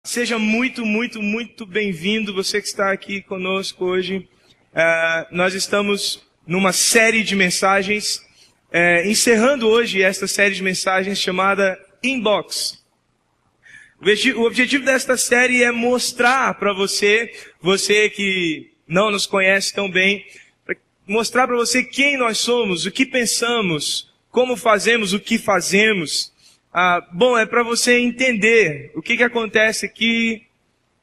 Seja muito, muito, muito bem-vindo, você que está aqui conosco hoje. Nós estamos numa série de mensagens, encerrando hoje esta série de mensagens chamada Inbox. O objetivo desta série é mostrar para você que não nos conhece tão bem, mostrar para você quem nós somos, o que pensamos, como fazemos, o que fazemos. É para você entender o que acontece aqui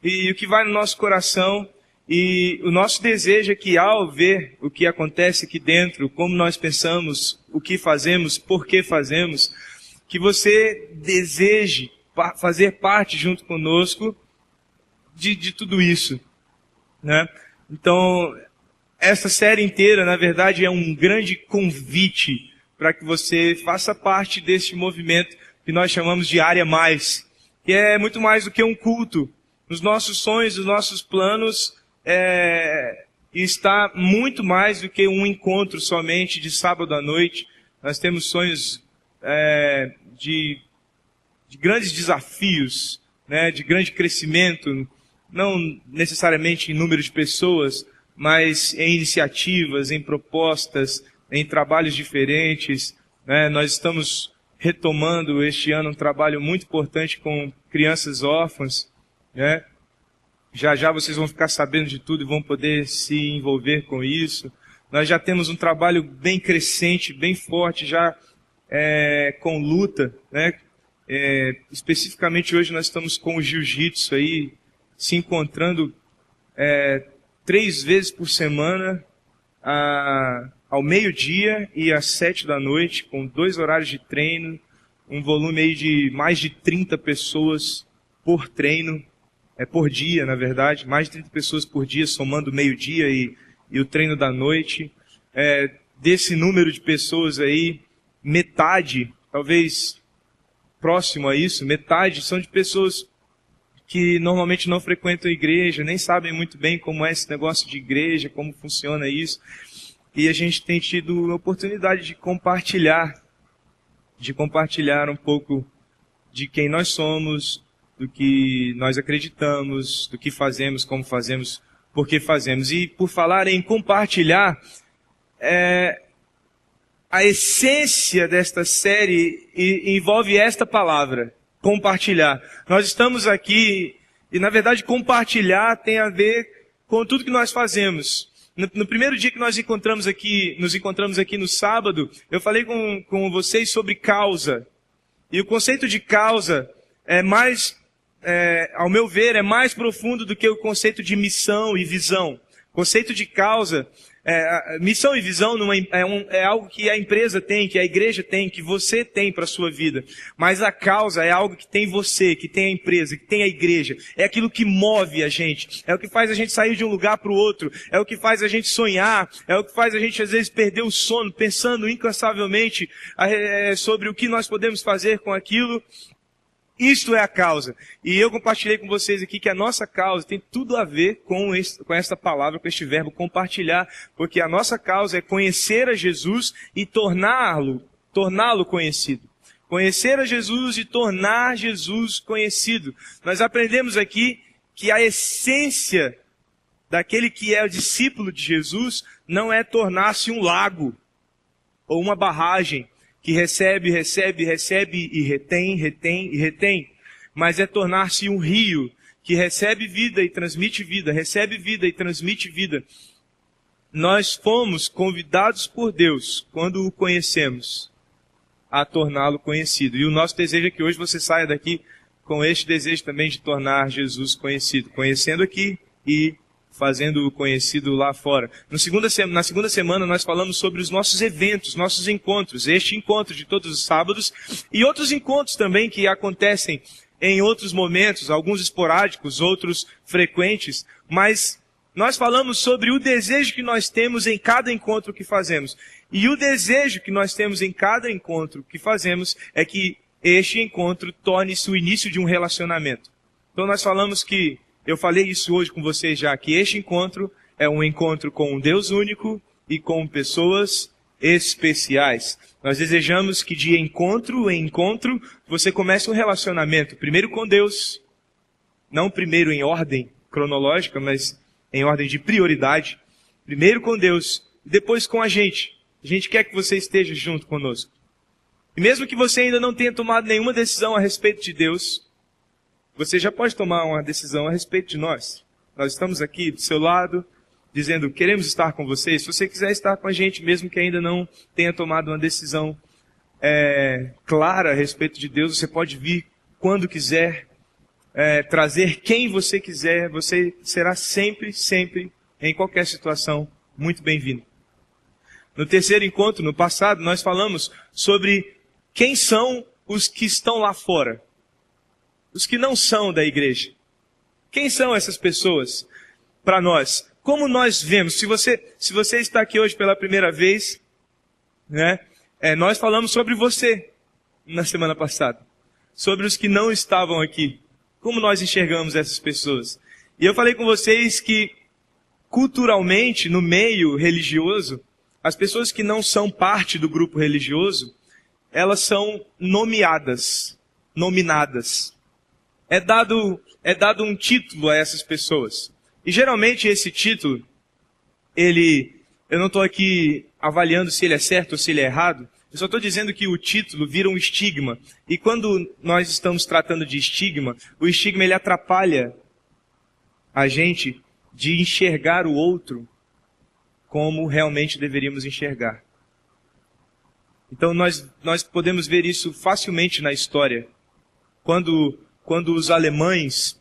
e o que vai no nosso coração. E o nosso desejo é que ao ver o que acontece aqui dentro, como nós pensamos, o que fazemos, por que fazemos, que você deseje fazer parte junto conosco de tudo isso, né? Então, essa série inteira, na verdade, é um grande convite para que você faça parte deste movimento que nós chamamos de Área Mais, que é muito mais do que um culto. Nos nossos sonhos, nos nossos planos, está muito mais do que um encontro somente de sábado à noite. Nós temos sonhos de grandes desafios, né, de grande crescimento, não necessariamente em número de pessoas, mas em iniciativas, em propostas, em trabalhos diferentes, né? Nós estamos retomando este ano um trabalho muito importante com crianças órfãs, né? Já vocês vão ficar sabendo de tudo e vão poder se envolver com isso. Nós já temos um trabalho bem crescente, bem forte, já com luta, né? Especificamente hoje nós estamos com o jiu-jitsu aí, se encontrando 3 vezes por semana, ao meio-dia e às 7 da noite, com 2 horários de treino, um volume aí de mais de 30 pessoas por treino, por dia, na verdade, mais de 30 pessoas por dia, somando o meio-dia e o treino da noite. Desse número de pessoas aí, metade, talvez próximo a isso, metade são de pessoas que normalmente não frequentam a igreja, nem sabem muito bem como é esse negócio de igreja, como funciona isso. E a gente tem tido a oportunidade de compartilhar um pouco de quem nós somos, do que nós acreditamos, do que fazemos, como fazemos, por que fazemos. E por falar em compartilhar, a essência desta série envolve esta palavra, compartilhar. Nós estamos aqui, e na verdade compartilhar tem a ver com tudo que nós fazemos. No primeiro dia que nos encontramos aqui no sábado, eu falei com vocês sobre causa. E o conceito de causa ao meu ver, é mais profundo do que o conceito de missão e visão. O conceito de causa, missão e visão é algo que a empresa tem, que a igreja tem, que você tem para a sua vida. Mas a causa é algo que tem você, que tem a empresa, que tem a igreja. É aquilo que move a gente. É o que faz a gente sair de um lugar para o outro. É o que faz a gente sonhar. É o que faz a gente, às vezes, perder o sono, pensando incansavelmente sobre o que nós podemos fazer com aquilo. Isto é a causa. E eu compartilhei com vocês aqui que a nossa causa tem tudo a ver com esta palavra, com este verbo compartilhar, porque a nossa causa é conhecer a Jesus e torná-lo conhecido. Conhecer a Jesus e tornar Jesus conhecido. Nós aprendemos aqui que a essência daquele que é o discípulo de Jesus não é tornar-se um lago ou uma barragem que recebe e retém, mas é tornar-se um rio que recebe vida e transmite vida, recebe vida e transmite vida. Nós fomos convidados por Deus, quando o conhecemos, a torná-lo conhecido. E o nosso desejo é que hoje você saia daqui com este desejo também de tornar Jesus conhecido, conhecendo aqui e fazendo-o conhecido lá fora. Na segunda semana nós falamos sobre os nossos eventos, nossos encontros. Este encontro de todos os sábados e outros encontros também que acontecem em outros momentos, alguns esporádicos, outros frequentes. Mas nós falamos sobre o desejo que nós temos em cada encontro que fazemos. E o desejo que nós temos em cada encontro que fazemos é que este encontro torne-se o início de um relacionamento. Então nós falamos que eu falei isso hoje com vocês já, que este encontro é um encontro com um Deus único e com pessoas especiais. Nós desejamos que de encontro em encontro você comece um relacionamento, primeiro com Deus, não primeiro em ordem cronológica, mas em ordem de prioridade. Primeiro com Deus, depois com a gente. A gente quer que você esteja junto conosco. E mesmo que você ainda não tenha tomado nenhuma decisão a respeito de Deus, você já pode tomar uma decisão a respeito de nós. Nós estamos aqui do seu lado, dizendo, queremos estar com você. Se você quiser estar com a gente, mesmo que ainda não tenha tomado uma decisão clara a respeito de Deus, você pode vir quando quiser, trazer quem você quiser. Você será sempre, sempre, em qualquer situação, muito bem-vindo. No terceiro encontro, no passado, nós falamos sobre quem são os que estão lá fora. Os que não são da igreja. Quem são essas pessoas para nós? Como nós vemos? Se você está aqui hoje pela primeira vez, né? Nós falamos sobre você na semana passada. Sobre os que não estavam aqui. Como nós enxergamos essas pessoas? E eu falei com vocês que, culturalmente, no meio religioso, as pessoas que não são parte do grupo religioso, elas são nominadas. É dado um título a essas pessoas. E geralmente esse título, eu não estou aqui avaliando se ele é certo ou se ele é errado, eu só estou dizendo que o título vira um estigma. E quando nós estamos tratando de estigma, o estigma ele atrapalha a gente de enxergar o outro como realmente deveríamos enxergar. Então nós podemos ver isso facilmente na história. Quando os alemães,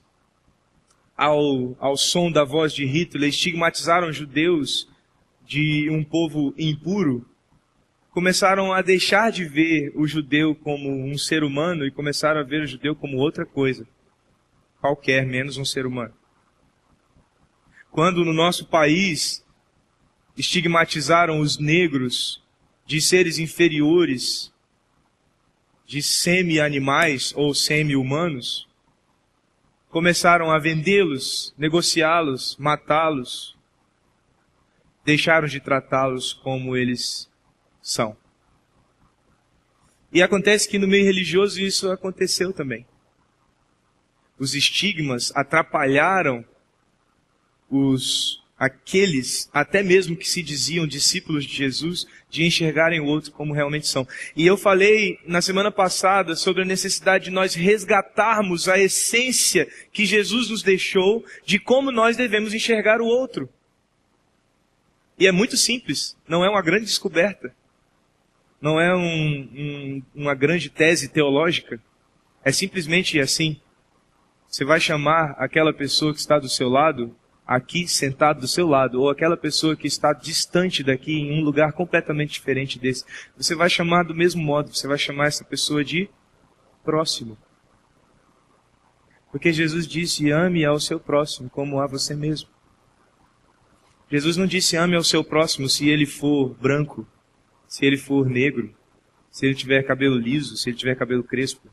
ao som da voz de Hitler, estigmatizaram judeus de um povo impuro, começaram a deixar de ver o judeu como um ser humano e começaram a ver o judeu como outra coisa, qualquer, menos um ser humano. Quando no nosso país estigmatizaram os negros de seres inferiores, de semi-animais ou semi-humanos, começaram a vendê-los, negociá-los, matá-los, deixaram de tratá-los como eles são. E acontece que no meio religioso isso aconteceu também. Os estigmas atrapalharam aqueles, até mesmo que se diziam discípulos de Jesus, de enxergarem o outro como realmente são. E eu falei na semana passada sobre a necessidade de nós resgatarmos a essência que Jesus nos deixou de como nós devemos enxergar o outro. E é muito simples, não é uma grande descoberta, não é uma grande tese teológica, é simplesmente assim. Você vai chamar aquela pessoa que está do seu lado, aqui sentado do seu lado, ou aquela pessoa que está distante daqui, em um lugar completamente diferente desse, você vai chamar do mesmo modo, você vai chamar essa pessoa de próximo. Porque Jesus disse, ame ao seu próximo como a você mesmo. Jesus não disse ame ao seu próximo se ele for branco, se ele for negro, se ele tiver cabelo liso, se ele tiver cabelo crespo.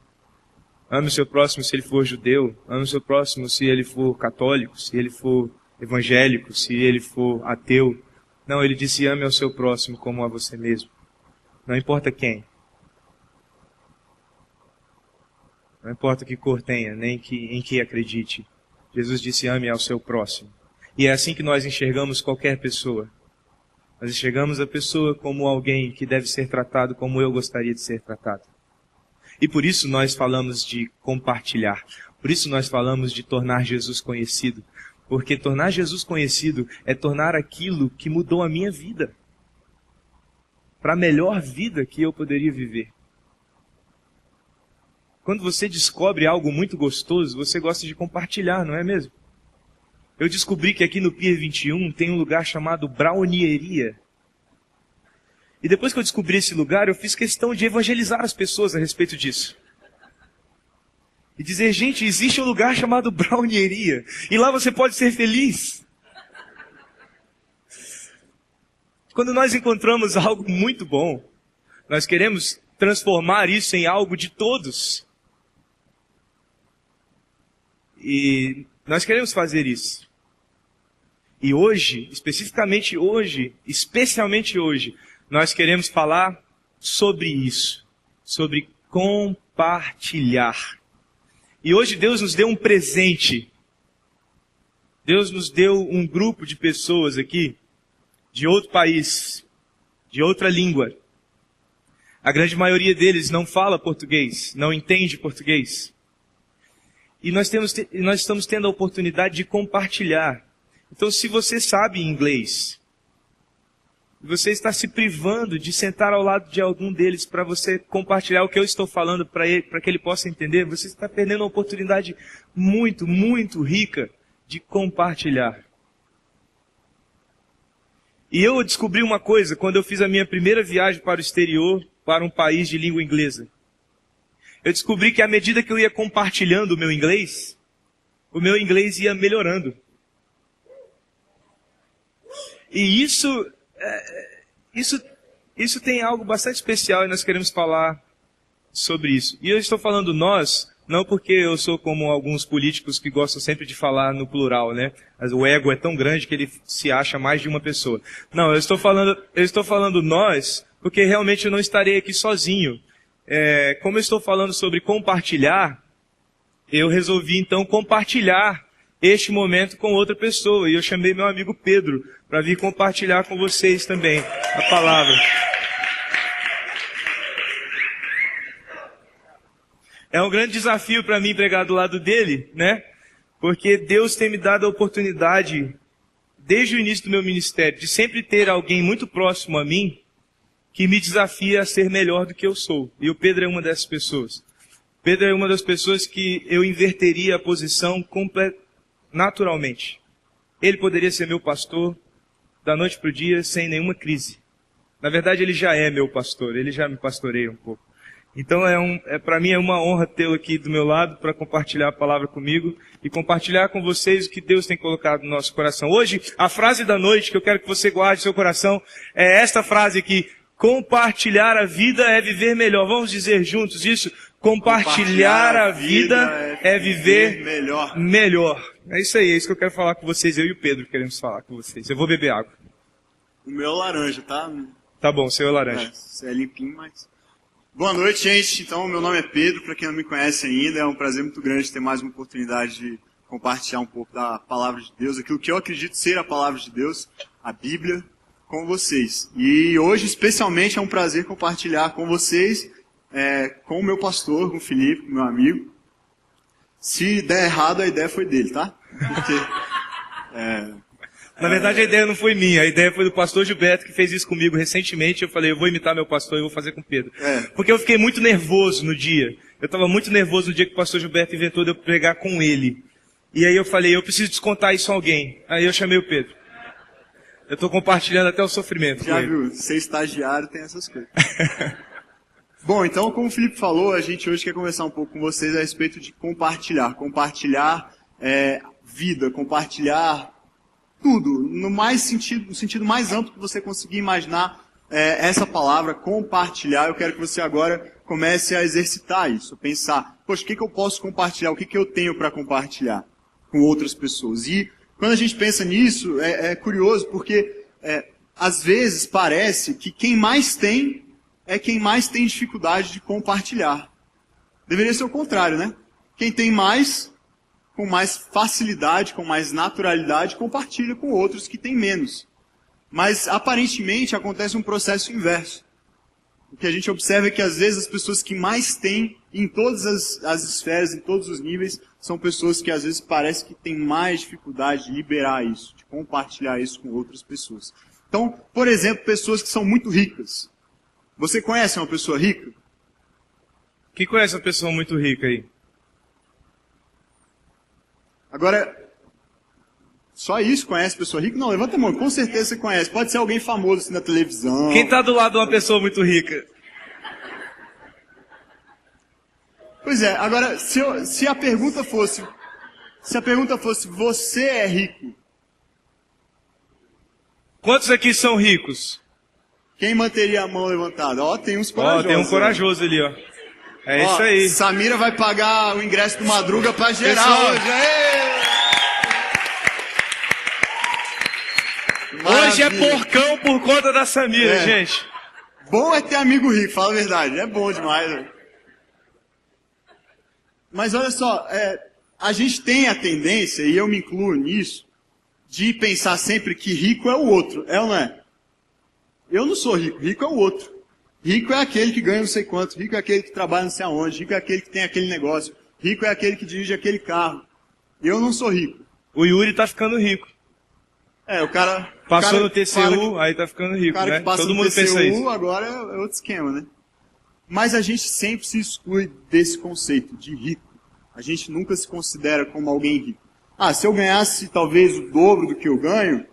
Ame o seu próximo se ele for judeu, ame o seu próximo se ele for católico, se ele for evangélico, se ele for ateu. Não, ele disse ame ao seu próximo como a você mesmo. Não importa quem. Não importa que cor tenha, nem em que acredite. Jesus disse ame ao seu próximo. E é assim que nós enxergamos qualquer pessoa. Nós enxergamos a pessoa como alguém que deve ser tratado como eu gostaria de ser tratado. E por isso nós falamos de compartilhar. Por isso nós falamos de tornar Jesus conhecido. Porque tornar Jesus conhecido é tornar aquilo que mudou a minha vida para a melhor vida que eu poderia viver. Quando você descobre algo muito gostoso, você gosta de compartilhar, não é mesmo? Eu descobri que aqui no Pier 21 tem um lugar chamado Brownieria. E depois que eu descobri esse lugar, eu fiz questão de evangelizar as pessoas a respeito disso. E dizer, gente, existe um lugar chamado Brownieria. E lá você pode ser feliz. Quando nós encontramos algo muito bom, nós queremos transformar isso em algo de todos. E nós queremos fazer isso. E hoje, especialmente hoje, nós queremos falar sobre isso, sobre compartilhar. E hoje Deus nos deu um presente Deus nos deu um grupo de pessoas aqui, de outro país, de outra língua. A grande maioria deles não fala português, não entende português. E nós estamos tendo a oportunidade de compartilhar. Então, se você sabe inglês, você está se privando de sentar ao lado de algum deles para você compartilhar o que eu estou falando para que ele possa entender, você está perdendo uma oportunidade muito, muito rica de compartilhar. E eu descobri uma coisa quando eu fiz a minha primeira viagem para o exterior, para um país de língua inglesa. Eu descobri que à medida que eu ia compartilhando o meu inglês ia melhorando. E isso tem algo bastante especial e nós queremos falar sobre isso. E eu estou falando nós, não porque eu sou como alguns políticos que gostam sempre de falar no plural, né? Mas o ego é tão grande que ele se acha mais de uma pessoa. Não, eu estou falando nós, porque realmente eu não estarei aqui sozinho. Como eu estou falando sobre compartilhar, eu resolvi então compartilhar este momento com outra pessoa. E eu chamei meu amigo Pedro para vir compartilhar com vocês também a palavra. É um grande desafio para mim pregar do lado dele, né? Porque Deus tem me dado a oportunidade, desde o início do meu ministério, de sempre ter alguém muito próximo a mim que me desafia a ser melhor do que eu sou. E o Pedro é uma dessas pessoas. Pedro é uma das pessoas que eu inverteria a posição naturalmente. Ele poderia ser meu pastor da noite para o dia sem nenhuma crise. Na verdade, ele já é meu pastor, ele já me pastoreia um pouco. Então, para mim é uma honra tê-lo aqui do meu lado para compartilhar a palavra comigo e compartilhar com vocês o que Deus tem colocado no nosso coração. Hoje, a frase da noite que eu quero que você guarde no seu coração é esta frase aqui: compartilhar a vida é viver melhor. Vamos dizer juntos isso? Compartilhar a vida é viver melhor. É isso aí, é isso que eu quero falar com vocês. Eu e o Pedro queremos falar com vocês. Eu vou beber água. O meu é laranja, tá? Tá bom, o seu é laranja. Você é limpinho, mas... Boa noite, gente. Então, meu nome é Pedro, para quem não me conhece ainda. É um prazer muito grande ter mais uma oportunidade de compartilhar um pouco da palavra de Deus, aquilo que eu acredito ser a palavra de Deus, a Bíblia, com vocês. E hoje, especialmente, é um prazer compartilhar com vocês, com o meu pastor, com o Felipe, meu amigo. Se der errado, a ideia foi dele, tá? Porque... Na verdade, a ideia não foi minha, a ideia foi do pastor Gilberto, que fez isso comigo recentemente. Eu falei, eu vou imitar meu pastor e vou fazer com o Pedro. Porque eu fiquei muito nervoso no dia. Eu estava muito nervoso no dia que o pastor Gilberto inventou de eu pregar com ele. E aí eu falei, eu preciso descontar isso a alguém. Aí eu chamei o Pedro. Eu estou compartilhando até o sofrimento. Já viu, ser estagiário tem essas coisas. Bom, então, como o Felipe falou, a gente hoje quer conversar um pouco com vocês a respeito de compartilhar. Compartilhar vida, compartilhar tudo, no sentido mais amplo que você conseguir imaginar essa palavra, compartilhar. Eu quero que você agora comece a exercitar isso, pensar, poxa, o que eu posso compartilhar, o que eu tenho para compartilhar com outras pessoas. E quando a gente pensa nisso, é curioso, porque às vezes parece que quem mais tem é quem mais tem dificuldade de compartilhar. Deveria ser o contrário, né? Quem tem mais, com mais facilidade, com mais naturalidade, compartilha com outros que têm menos. Mas, aparentemente, acontece um processo inverso. O que a gente observa é que, às vezes, as pessoas que mais têm, em todas as esferas, em todos os níveis, são pessoas que, às vezes, parece que têm mais dificuldade de liberar isso, de compartilhar isso com outras pessoas. Então, por exemplo, pessoas que são muito ricas. Você conhece uma pessoa rica? Quem conhece uma pessoa muito rica aí? Agora, só isso conhece pessoa rica? Não, levanta a mão, com certeza você conhece. Pode ser alguém famoso assim na televisão. Quem está do lado de uma pessoa muito rica? Pois é, agora, se a pergunta fosse, você é rico? Quantos aqui são ricos? Quem manteria a mão levantada? Ó, tem uns corajosos. Ó, tem um corajoso ali, ó. É isso aí. Samira vai pagar o ingresso do Madruga pra geral hoje. Hoje é porcão por conta da Samira, gente. Bom é ter amigo rico, fala a verdade. É bom demais. Né? Mas olha só, a gente tem a tendência, e eu me incluo nisso, de pensar sempre que rico é o outro, é ou não é? Eu não sou rico, rico é o outro. Rico é aquele que ganha não sei quanto, rico é aquele que trabalha não sei aonde, rico é aquele que tem aquele negócio, rico é aquele que dirige aquele carro. Eu não sou rico. O Yuri tá ficando rico. O cara... Passou no TCU, aí tá ficando rico, né? O cara que passa Todo no mundo TCU, pensa isso. agora é outro esquema, né? Mas a gente sempre se exclui desse conceito de rico. A gente nunca se considera como alguém rico. Se eu ganhasse talvez o dobro do que eu ganho,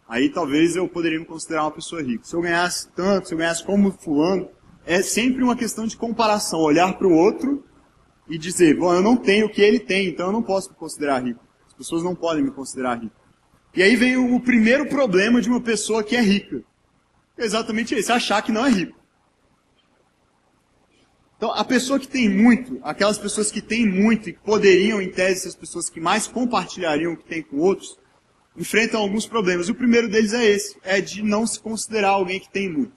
aí talvez eu poderia me considerar uma pessoa rica. Se eu ganhasse tanto, se eu ganhasse como fulano, é sempre uma questão de comparação. Olhar para o outro e dizer, bom, eu não tenho o que ele tem, então eu não posso me considerar rico. As pessoas não podem me considerar rico. E aí vem o primeiro problema de uma pessoa que é rica. É exatamente esse, achar que não é rico. Então, a pessoa que tem muito, aquelas pessoas que têm muito e que poderiam, em tese, ser as pessoas que mais compartilhariam o que tem com outros, enfrentam alguns problemas. E o primeiro deles é esse, é de não se considerar alguém que tem muito.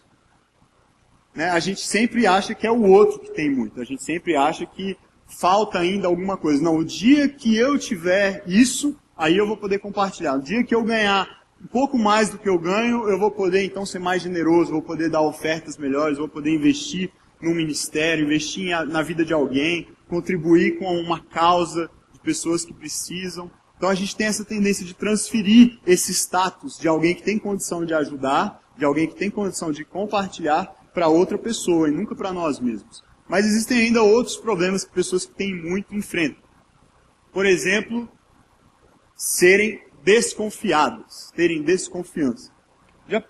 Né? A gente sempre acha que é o outro que tem muito. A gente sempre acha que falta ainda alguma coisa. Não, o dia que eu tiver isso, aí eu vou poder compartilhar. No dia que eu ganhar um pouco mais do que eu ganho, eu vou poder então ser mais generoso, vou poder dar ofertas melhores, vou poder investir num ministério, investir na vida de alguém, contribuir com uma causa de pessoas que precisam. Então a gente tem essa tendência de transferir esse status de alguém que tem condição de ajudar, de alguém que tem condição de compartilhar para outra pessoa e nunca para nós mesmos. Mas existem ainda outros problemas que pessoas que têm muito enfrentam. Por exemplo, serem desconfiadas, terem desconfiança.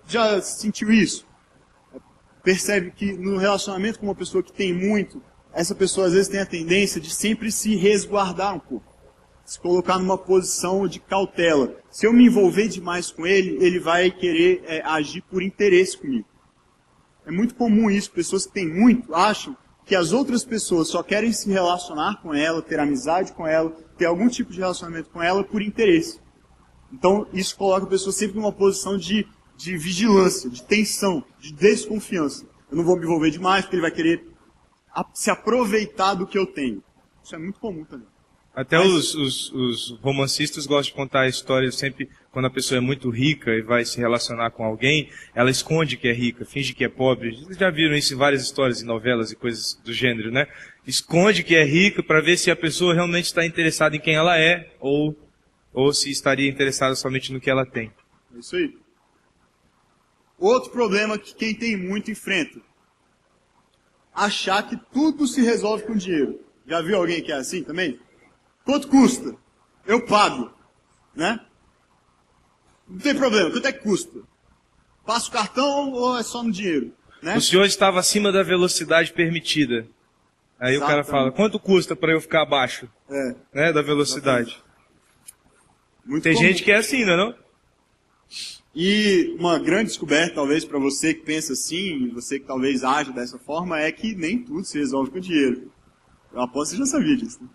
Já sentiu isso? Percebe que no relacionamento com uma pessoa que tem muito, essa pessoa às vezes tem a tendência de sempre se resguardar um pouco. Se colocar numa posição de cautela. Se eu me envolver demais com ele, ele vai querer agir por interesse comigo. É muito comum isso. Pessoas que têm muito acham que as outras pessoas só querem se relacionar com ela, ter amizade com ela, ter algum tipo de relacionamento com ela por interesse. Então isso coloca a pessoa sempre numa posição de vigilância, de tensão, de desconfiança. Eu não vou me envolver demais porque ele vai querer se aproveitar do que eu tenho. Isso é muito comum também. Até os romancistas gostam de contar a história sempre quando a pessoa é muito rica e vai se relacionar com alguém, ela esconde que é rica, finge que é pobre. Vocês já viram isso em várias histórias, em novelas e coisas do gênero, né? Esconde que é rica para ver se a pessoa realmente está interessada em quem ela é ou se estaria interessada somente no que ela tem. É isso aí. Outro problema que quem tem muito enfrenta. Achar que tudo se resolve com dinheiro. Já viu alguém que é assim também? Quanto custa? Eu pago. Né? Não tem problema. Quanto é que custa? Passa o cartão ou é só no dinheiro? Né? O senhor estava acima da velocidade permitida. Aí o cara fala, quanto custa para eu ficar abaixo da velocidade? Tem gente que é assim, não é não? E uma grande descoberta, talvez, para você que pensa assim, você que talvez age dessa forma, é que nem tudo se resolve com dinheiro. Eu aposto que você já sabia disso. Né?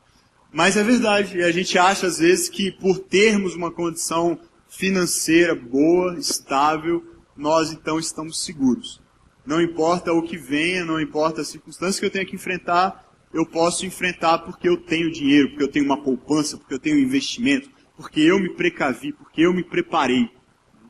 Mas é verdade. E a gente acha, às vezes, que por termos uma condição financeira boa, estável, nós então estamos seguros. Não importa o que venha, não importa as circunstâncias que eu tenha que enfrentar, eu posso enfrentar porque eu tenho dinheiro, porque eu tenho uma poupança, porque eu tenho um investimento, porque eu me precavi, porque eu me preparei.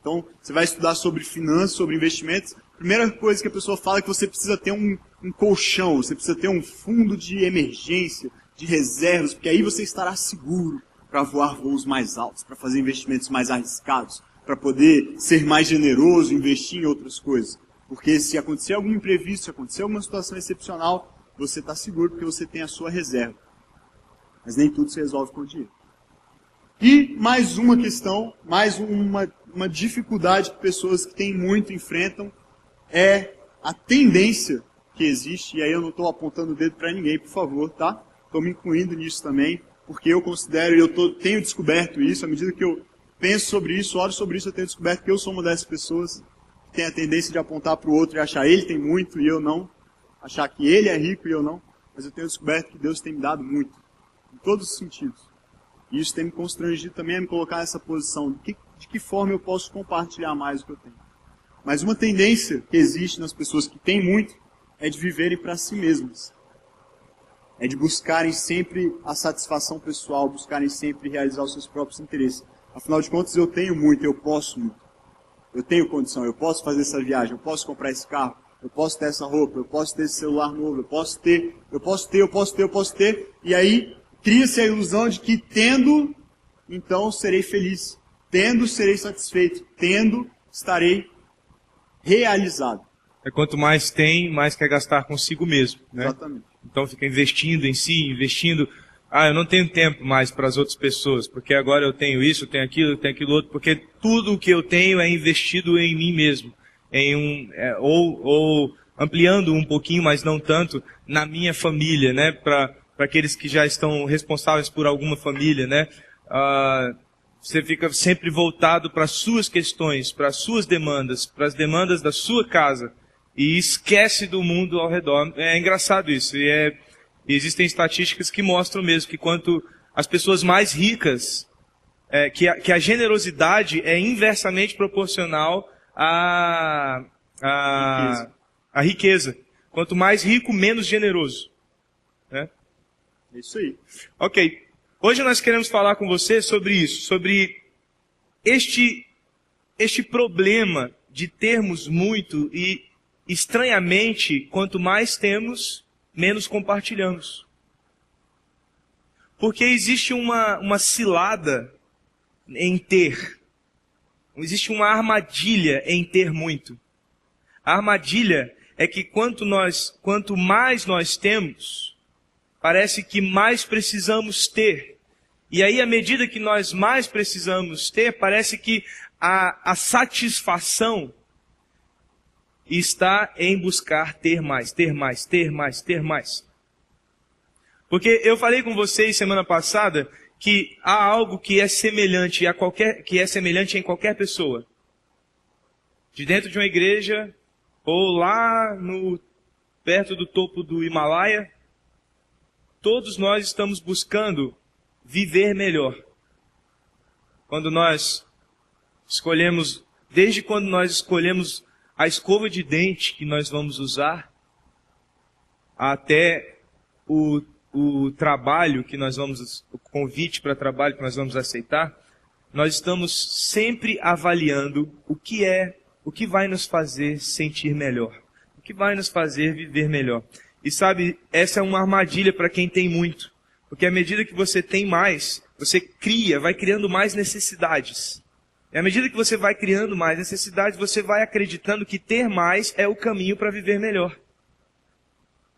Então, você vai estudar sobre finanças, sobre investimentos. A primeira coisa que a pessoa fala é que você precisa ter um colchão, você precisa ter um fundo de emergência, de reservas, porque aí você estará seguro para voar voos mais altos, para fazer investimentos mais arriscados, para poder ser mais generoso, investir em outras coisas. Porque se acontecer algum imprevisto, se acontecer alguma situação excepcional, você está seguro porque você tem a sua reserva. Mas nem tudo se resolve com dinheiro. E mais uma questão, mais uma dificuldade que pessoas que têm muito enfrentam é a tendência que existe, e aí eu não estou apontando o dedo para ninguém, por favor, tá? Estou me incluindo nisso também, porque eu considero, e tenho descoberto isso, à medida que eu penso sobre isso, oro sobre isso, eu tenho descoberto que eu sou uma dessas pessoas que tem a tendência de apontar para o outro e achar ele tem muito e eu não, achar que ele é rico e eu não, mas eu tenho descoberto que Deus tem me dado muito, em todos os sentidos. E isso tem me constrangido também a me colocar nessa posição. De que forma eu posso compartilhar mais o que eu tenho? Mas uma tendência que existe nas pessoas que têm muito é de viverem para si mesmas. É de buscarem sempre a satisfação pessoal, buscarem sempre realizar os seus próprios interesses. Afinal de contas, eu tenho muito, eu posso muito. Eu tenho condição, eu posso fazer essa viagem, eu posso comprar esse carro, eu posso ter essa roupa, eu posso ter esse celular novo, eu posso ter. E aí, cria-se a ilusão de que tendo, então serei feliz. Tendo, serei satisfeito. Tendo, estarei realizado. Quanto mais tem, mais quer gastar consigo mesmo, né? Exatamente. Então fica investindo em si, investindo. Eu não tenho tempo mais para as outras pessoas, porque agora eu tenho isso, eu tenho aquilo outro, porque tudo o que eu tenho é investido em mim mesmo. Ou ampliando um pouquinho, mas não tanto, na minha família, né? Para aqueles que já estão responsáveis por alguma família, né? Você fica sempre voltado para as suas questões, para as suas demandas, para as demandas da sua casa, e esquece do mundo ao redor. É engraçado isso, e existem estatísticas que mostram mesmo que quanto as pessoas mais ricas, que a generosidade é inversamente proporcional à riqueza. Quanto mais rico, menos generoso. Né? É isso aí. Ok. Hoje nós queremos falar com você sobre isso, sobre este problema de termos muito e, estranhamente, quanto mais temos, menos compartilhamos. Porque existe uma cilada em ter. Existe uma armadilha em ter muito. A armadilha é que quanto mais nós temos, parece que mais precisamos ter. E aí, à medida que nós mais precisamos ter, parece que a satisfação está em buscar ter mais, ter mais, ter mais, ter mais. Porque eu falei com vocês semana passada que há algo que é semelhante em qualquer pessoa. De dentro de uma igreja, ou lá perto do topo do Himalaia, todos nós estamos buscando viver melhor. Desde quando nós escolhemos a escova de dente que nós vamos usar, até o trabalho que o convite para trabalho que nós vamos aceitar, nós estamos sempre avaliando o que vai nos fazer sentir melhor, o que vai nos fazer viver melhor. E sabe, essa é uma armadilha para quem tem muito. Porque à medida que você tem mais, você vai criando mais necessidades. E à medida que você vai criando mais necessidades, você vai acreditando que ter mais é o caminho para viver melhor.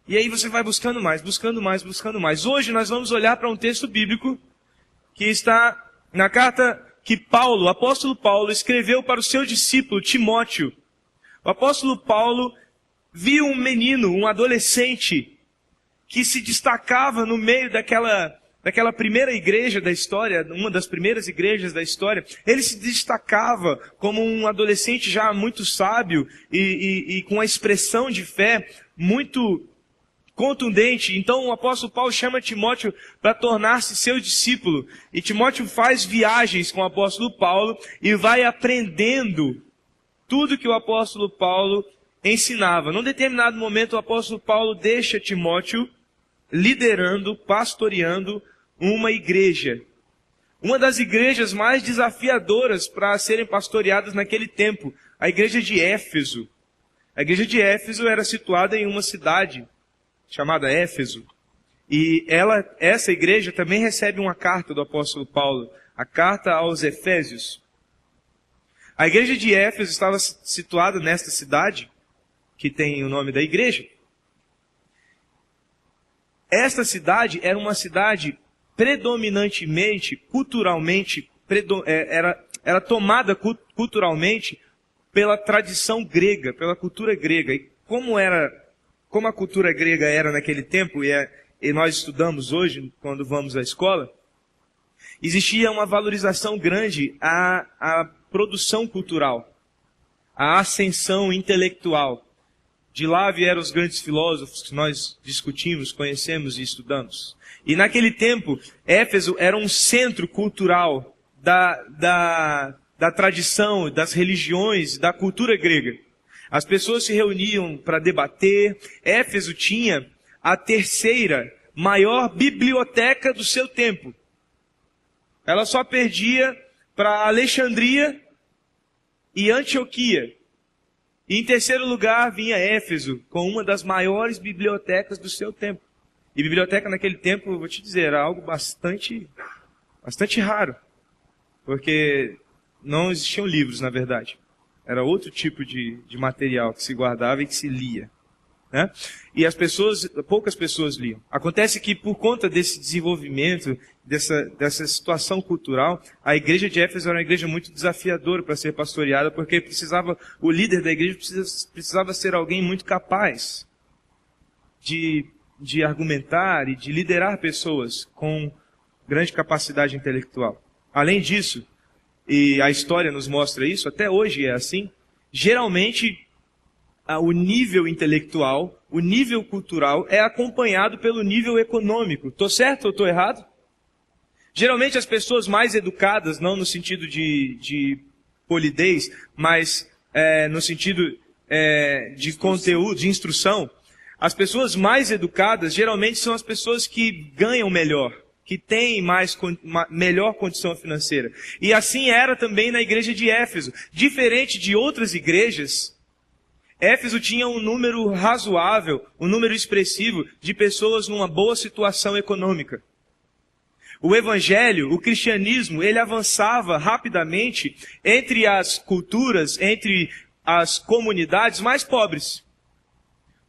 E aí você vai buscando mais, buscando mais, buscando mais. Hoje nós vamos olhar para um texto bíblico que está na carta que o apóstolo Paulo, escreveu para o seu discípulo Timóteo. O apóstolo Paulo viu um menino, um adolescente, que se destacava no meio daquela primeira igreja da história, uma das primeiras igrejas da história. Ele se destacava como um adolescente já muito sábio e com uma expressão de fé muito contundente. Então o apóstolo Paulo chama Timóteo para tornar-se seu discípulo. E Timóteo faz viagens com o apóstolo Paulo e vai aprendendo tudo que o apóstolo Paulo ensinava. Num determinado momento o apóstolo Paulo deixa Timóteo liderando, pastoreando uma igreja. Uma das igrejas mais desafiadoras para serem pastoreadas naquele tempo, a igreja de Éfeso. A igreja de Éfeso era situada em uma cidade chamada Éfeso. E essa igreja também recebe uma carta do apóstolo Paulo, a carta aos Efésios. A igreja de Éfeso estava situada nesta cidade, que tem o nome da igreja. Esta cidade era uma cidade predominantemente, culturalmente, era tomada culturalmente pela tradição grega, pela cultura grega. E como a cultura grega era naquele tempo, e nós estudamos hoje, quando vamos à escola, existia uma valorização grande à produção cultural, à ascensão intelectual. De lá vieram os grandes filósofos que nós discutimos, conhecemos e estudamos. E naquele tempo, Éfeso era um centro cultural da tradição, das religiões, da cultura grega. As pessoas se reuniam para debater. Éfeso tinha a terceira maior biblioteca do seu tempo. Ela só perdia para Alexandria e Antioquia. E em terceiro lugar vinha Éfeso, com uma das maiores bibliotecas do seu tempo. E biblioteca naquele tempo, vou te dizer, era algo bastante raro. Porque não existiam livros, na verdade. Era outro tipo de material que se guardava e que se lia. Né? E poucas pessoas liam. Acontece que por conta desse desenvolvimento, dessa situação cultural, a igreja de Éfeso era uma igreja muito desafiadora para ser pastoreada, porque o líder da igreja precisava ser alguém muito capaz de argumentar e de liderar pessoas com grande capacidade intelectual. Além disso, e a história nos mostra isso, até hoje é assim, geralmente o nível intelectual, o nível cultural é acompanhado pelo nível econômico. Estou certo ou estou errado? Geralmente as pessoas mais educadas, não no sentido de polidez, mas no sentido de conteúdo, de instrução, as pessoas mais educadas geralmente são as pessoas que ganham melhor, que têm melhor condição financeira. E assim era também na igreja de Éfeso. Diferente de outras igrejas, Éfeso tinha um número razoável, um número expressivo de pessoas numa boa situação econômica. O evangelho, o cristianismo, ele avançava rapidamente entre as culturas, entre as comunidades mais pobres.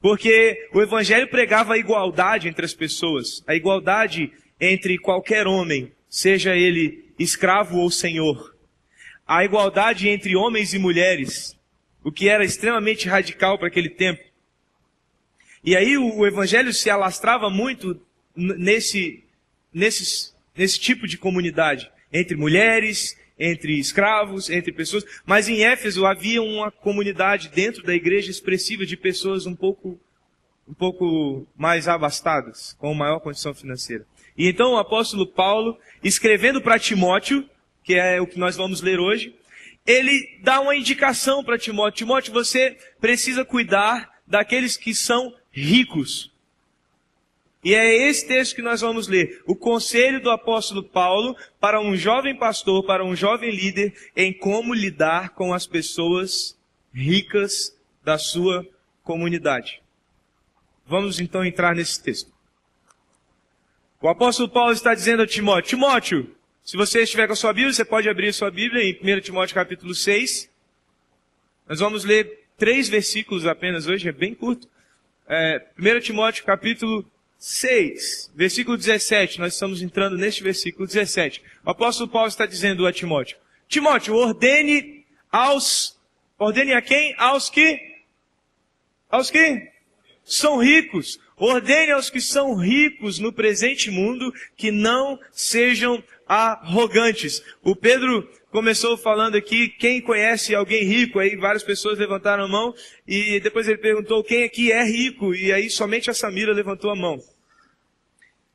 Porque o evangelho pregava a igualdade entre as pessoas, a igualdade entre qualquer homem, seja ele escravo ou senhor. A igualdade entre homens e mulheres, o que era extremamente radical para aquele tempo. E aí o evangelho se alastrava muito nesse tipo de comunidade, entre mulheres, entre escravos, entre pessoas. Mas em Éfeso havia uma comunidade dentro da igreja expressiva de pessoas um pouco mais abastadas, com maior condição financeira. E então o apóstolo Paulo, escrevendo para Timóteo, que é o que nós vamos ler hoje, ele dá uma indicação para Timóteo. Timóteo, você precisa cuidar daqueles que são ricos. E é esse texto que nós vamos ler. O conselho do apóstolo Paulo para um jovem pastor, para um jovem líder, em como lidar com as pessoas ricas da sua comunidade. Vamos então entrar nesse texto. O apóstolo Paulo está dizendo a Timóteo: Timóteo, se você estiver com a sua Bíblia, você pode abrir sua Bíblia em 1 Timóteo capítulo 6. Nós vamos ler 3 versículos apenas hoje, é bem curto. 1 Timóteo capítulo 6, versículo 17. Nós estamos entrando neste versículo 17. O apóstolo Paulo está dizendo a Timóteo: Timóteo, ordene a quem? Aos que são ricos. Ordene aos que são ricos no presente mundo que não sejam arrogantes. O Pedro começou falando aqui, quem conhece alguém rico? Aí várias pessoas levantaram a mão e depois ele perguntou quem aqui é rico, e aí somente a Samira levantou a mão.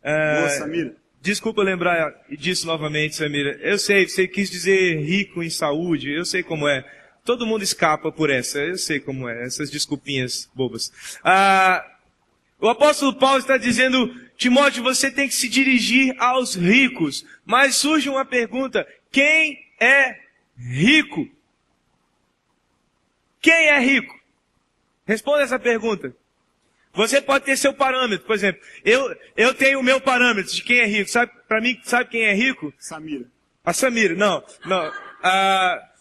Boa, Samira. Desculpa lembrar disso novamente, Samira. Eu sei, você quis dizer rico em saúde, eu sei como é. Todo mundo escapa por essa, eu sei como é, essas desculpinhas bobas. O apóstolo Paulo está dizendo: Timóteo, você tem que se dirigir aos ricos. Mas surge uma pergunta: quem é rico? Quem é rico? Responda essa pergunta. Você pode ter seu parâmetro, por exemplo. Eu tenho o meu parâmetro de quem é rico. Sabe quem é rico? Samira. A Samira, não.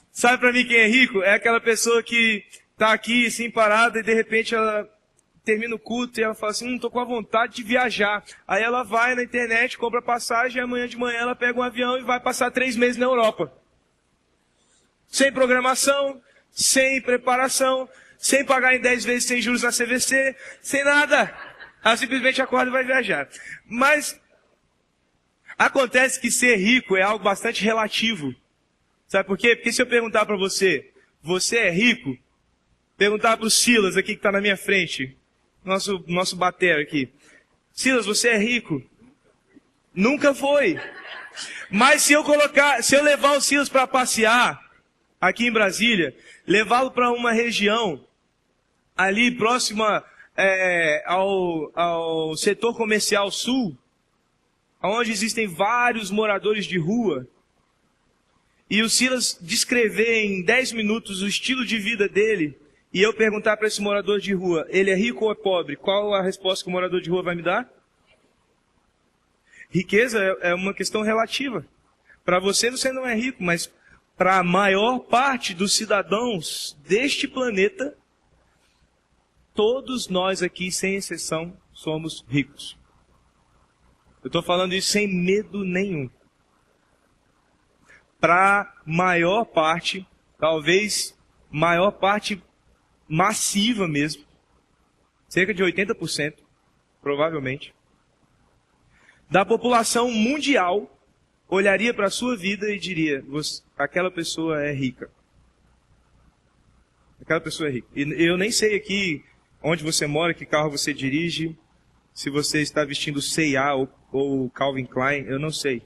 Sabe para mim quem é rico? É aquela pessoa que está aqui assim parada e de repente ela termina o culto e ela fala assim: tô com a vontade de viajar. Aí ela vai na internet, compra passagem e amanhã de manhã ela pega um avião e vai passar 3 meses na Europa. Sem programação, sem preparação, sem pagar em 10 vezes sem juros na CVC, sem nada. Ela simplesmente acorda e vai viajar. Mas acontece que ser rico é algo bastante relativo. Sabe por quê? Porque se eu perguntar para você, você é rico? Perguntar para o Silas aqui que está na minha frente, nosso batera aqui. Silas, você é rico? Nunca foi. Mas se eu levar o Silas para passear aqui em Brasília, levá-lo para uma região ali próxima ao setor comercial sul, onde existem vários moradores de rua, e o Silas descrever em 10 minutos o estilo de vida dele, e eu perguntar para esse morador de rua, ele é rico ou é pobre? Qual a resposta que o morador de rua vai me dar? Riqueza é uma questão relativa. Para você não é rico, mas para a maior parte dos cidadãos deste planeta, todos nós aqui, sem exceção, somos ricos. Eu estou falando isso sem medo nenhum. Para a maior parte, talvez maior parte massiva mesmo, cerca de 80%, provavelmente, da população mundial, olharia para a sua vida e diria, aquela pessoa é rica. Aquela pessoa é rica. E eu nem sei aqui onde você mora, que carro você dirige, se você está vestindo C&A ou Calvin Klein, eu não sei.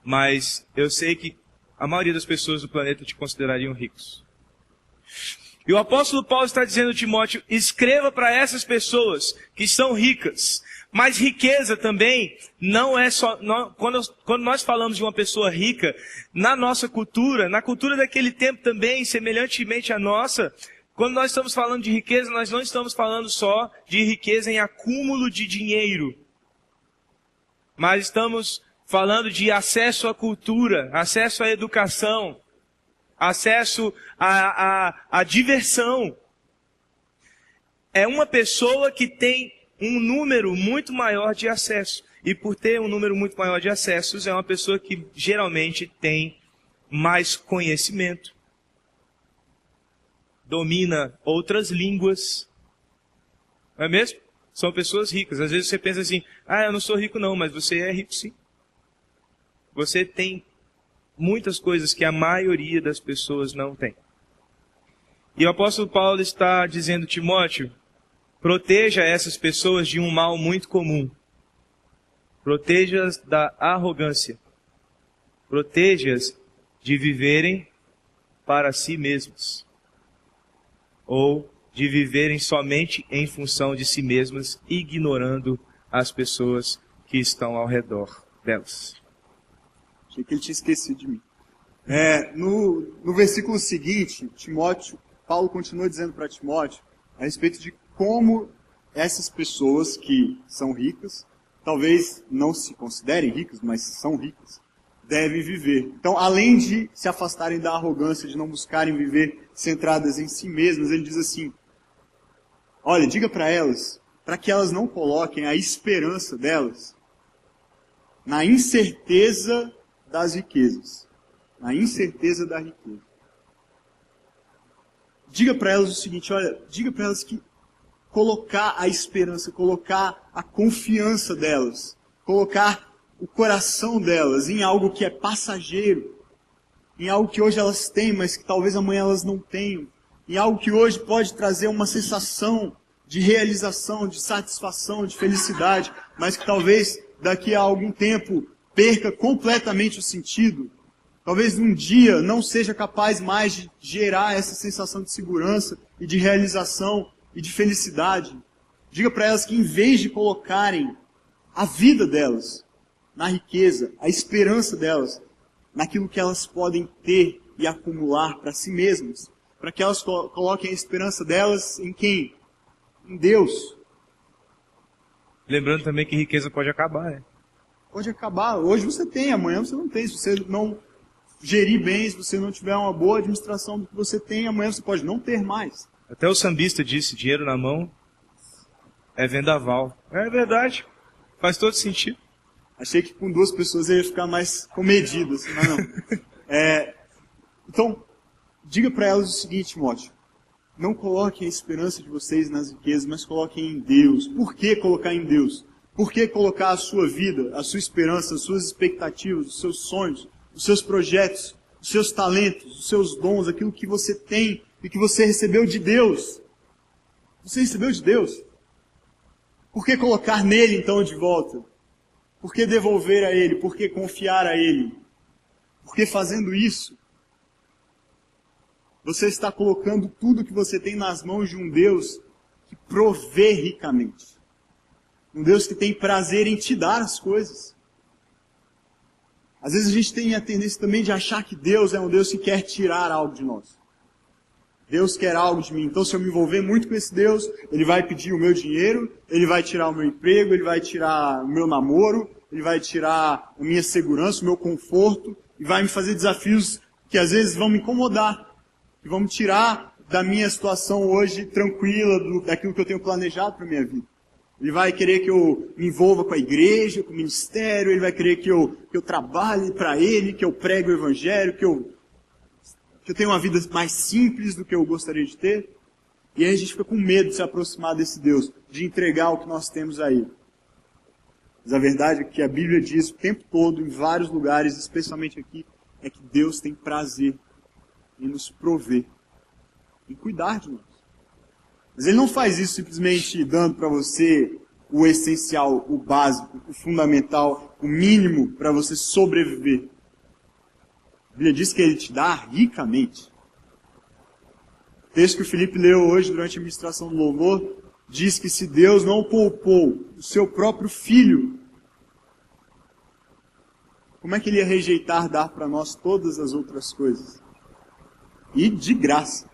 Mas eu sei que a maioria das pessoas do planeta te considerariam ricos. E o apóstolo Paulo está dizendo a Timóteo, escreva para essas pessoas que são ricas. Mas riqueza também não é só... Quando nós falamos de uma pessoa rica, na nossa cultura, na cultura daquele tempo também, semelhantemente à nossa, quando nós estamos falando de riqueza, nós não estamos falando só de riqueza em acúmulo de dinheiro. Mas estamos falando de acesso à cultura, acesso à educação, acesso à diversão. É uma pessoa que tem um número muito maior de acesso. E por ter um número muito maior de acessos, é uma pessoa que geralmente tem mais conhecimento. Domina outras línguas. Não é mesmo? São pessoas ricas. Às vezes você pensa assim, eu não sou rico não, mas você é rico sim. Você tem muitas coisas que a maioria das pessoas não tem. E o apóstolo Paulo está dizendo, Timóteo, proteja essas pessoas de um mal muito comum. Proteja-as da arrogância. Proteja-as de viverem para si mesmas. Ou de viverem somente em função de si mesmas, ignorando as pessoas que estão ao redor delas. Achei que ele tinha esquecido de mim. No versículo seguinte, Paulo continua dizendo para Timóteo a respeito de como essas pessoas que são ricas, talvez não se considerem ricas, mas são ricas, devem viver. Então, além de se afastarem da arrogância, de não buscarem viver centradas em si mesmas, ele diz assim, olha, diga para elas, para que elas não coloquem a esperança delas na incerteza das riquezas. Na incerteza da riqueza. Diga para elas o seguinte, olha, diga para elas que colocar a esperança, colocar a confiança delas, colocar o coração delas em algo que é passageiro, em algo que hoje elas têm, mas que talvez amanhã elas não tenham, em algo que hoje pode trazer uma sensação de realização, de satisfação, de felicidade, mas que talvez daqui a algum tempo perca completamente o sentido. Talvez um dia não seja capaz mais de gerar essa sensação de segurança e de realização e de felicidade. Diga para elas que em vez de colocarem a vida delas na riqueza, a esperança delas, naquilo que elas podem ter e acumular para si mesmas, para que elas coloquem a esperança delas em quem? Em Deus. Lembrando também que riqueza pode acabar, né? Pode acabar. Hoje você tem, amanhã você não tem. Se você não gerir bem, se você não tiver uma boa administração do que você tem, amanhã você pode não ter mais. Até o sambista disse, dinheiro na mão é vendaval. É verdade. Faz todo sentido. Achei que com duas pessoas eu ia ficar mais comedido, assim, mas não. Então, diga para elas o seguinte, Timóteo. Não coloquem a esperança de vocês nas riquezas, mas coloquem em Deus. Por que colocar em Deus? Por que colocar a sua vida, a sua esperança, as suas expectativas, os seus sonhos, os seus projetos, os seus talentos, os seus dons, aquilo que você tem e que você recebeu de Deus? Você recebeu de Deus. Por que colocar nele então de volta? Por que devolver a Ele? Por que confiar a Ele? Porque fazendo isso, você está colocando tudo que você tem nas mãos de um Deus que provê ricamente. Um Deus que tem prazer em te dar as coisas. Às vezes a gente tem a tendência também de achar que Deus é um Deus que quer tirar algo de nós. Deus quer algo de mim. Então, se eu me envolver muito com esse Deus, Ele vai pedir o meu dinheiro, Ele vai tirar o meu emprego, Ele vai tirar o meu namoro, Ele vai tirar a minha segurança, o meu conforto, e vai me fazer desafios que às vezes vão me incomodar, que vão me tirar da minha situação hoje tranquila, daquilo que eu tenho planejado para a minha vida. Ele vai querer que eu me envolva com a igreja, com o ministério, Ele vai querer que eu trabalhe para Ele, que eu pregue o Evangelho, que eu tenha uma vida mais simples do que eu gostaria de ter. E aí a gente fica com medo de se aproximar desse Deus, de entregar o que nós temos a Ele. Mas a verdade é que a Bíblia diz o tempo todo, em vários lugares, especialmente aqui, é que Deus tem prazer em nos prover, em cuidar de nós. Mas Ele não faz isso simplesmente dando para você o essencial, o básico, o fundamental, o mínimo para você sobreviver. A Bíblia diz que Ele te dá ricamente. O texto que o Felipe leu hoje durante a ministração do louvor diz que se Deus não poupou o seu próprio Filho, como é que Ele ia rejeitar dar para nós todas as outras coisas? E de graça,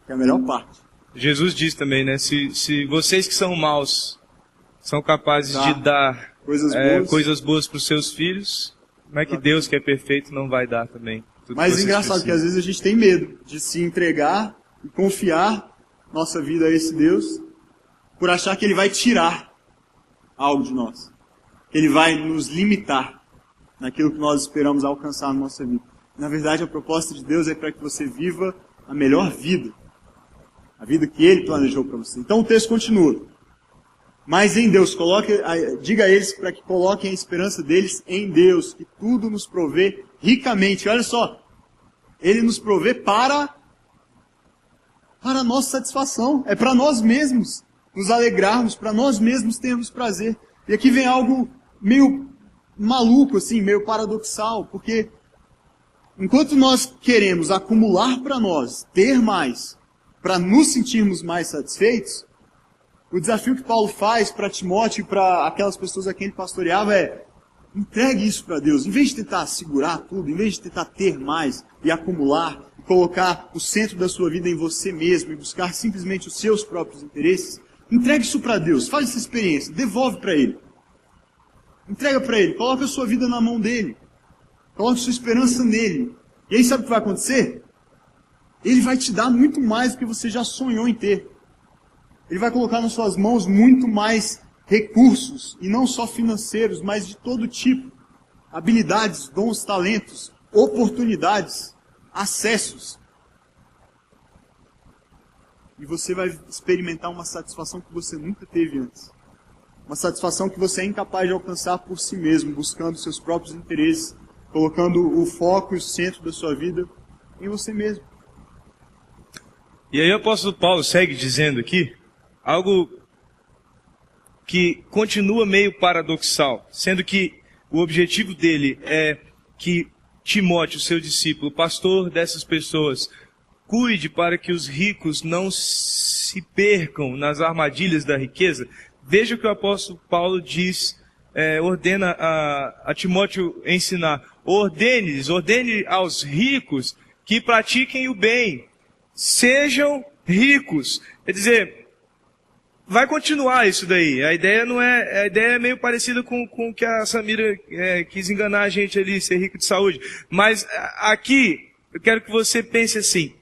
que é a melhor parte. Jesus diz também, né? Se vocês que são maus são capazes de dar coisas boas para os seus filhos, como é que Deus, que é perfeito, não vai dar também? Mas é engraçado que às vezes a gente tem medo de se entregar e confiar nossa vida a esse Deus por achar que Ele vai tirar algo de nós. Que Ele vai nos limitar naquilo que nós esperamos alcançar na nossa vida. Na verdade, a proposta de Deus é para que você viva a melhor vida. A vida que Ele planejou para você. Então o texto continua. Mas em Deus, diga a eles para que coloquem a esperança deles em Deus, que tudo nos provê ricamente. Olha só, Ele nos provê para a nossa satisfação. É para nós mesmos nos alegrarmos, para nós mesmos termos prazer. E aqui vem algo meio maluco, assim, meio paradoxal, porque enquanto nós queremos acumular para nós, ter mais, para nos sentirmos mais satisfeitos, o desafio que Paulo faz para Timóteo e para aquelas pessoas a quem ele pastoreava é: entregue isso para Deus. Em vez de tentar segurar tudo, em vez de tentar ter mais e acumular, e colocar o centro da sua vida em você mesmo e buscar simplesmente os seus próprios interesses, entregue isso para Deus. Faz essa experiência, devolve para Ele. Entrega para Ele, coloca a sua vida na mão dEle. Coloque sua esperança nele. E aí sabe o que vai acontecer? Ele vai te dar muito mais do que você já sonhou em ter. Ele vai colocar nas suas mãos muito mais recursos, e não só financeiros, mas de todo tipo. Habilidades, dons, talentos, oportunidades, acessos. E você vai experimentar uma satisfação que você nunca teve antes. Uma satisfação que você é incapaz de alcançar por si mesmo, buscando seus próprios interesses, colocando o foco e o centro da sua vida em você mesmo. E aí o apóstolo Paulo segue dizendo aqui algo que continua meio paradoxal, sendo que o objetivo dele é que Timóteo, seu discípulo, pastor dessas pessoas, cuide para que os ricos não se percam nas armadilhas da riqueza. Veja o que o apóstolo Paulo diz, ordena a Timóteo ensinar. Ordene aos ricos que pratiquem o bem, sejam ricos. Quer dizer, vai continuar isso daí. A ideia é meio parecida com o que a Samira quis enganar a gente ali, ser rico de saúde. Mas aqui, eu quero que você pense assim: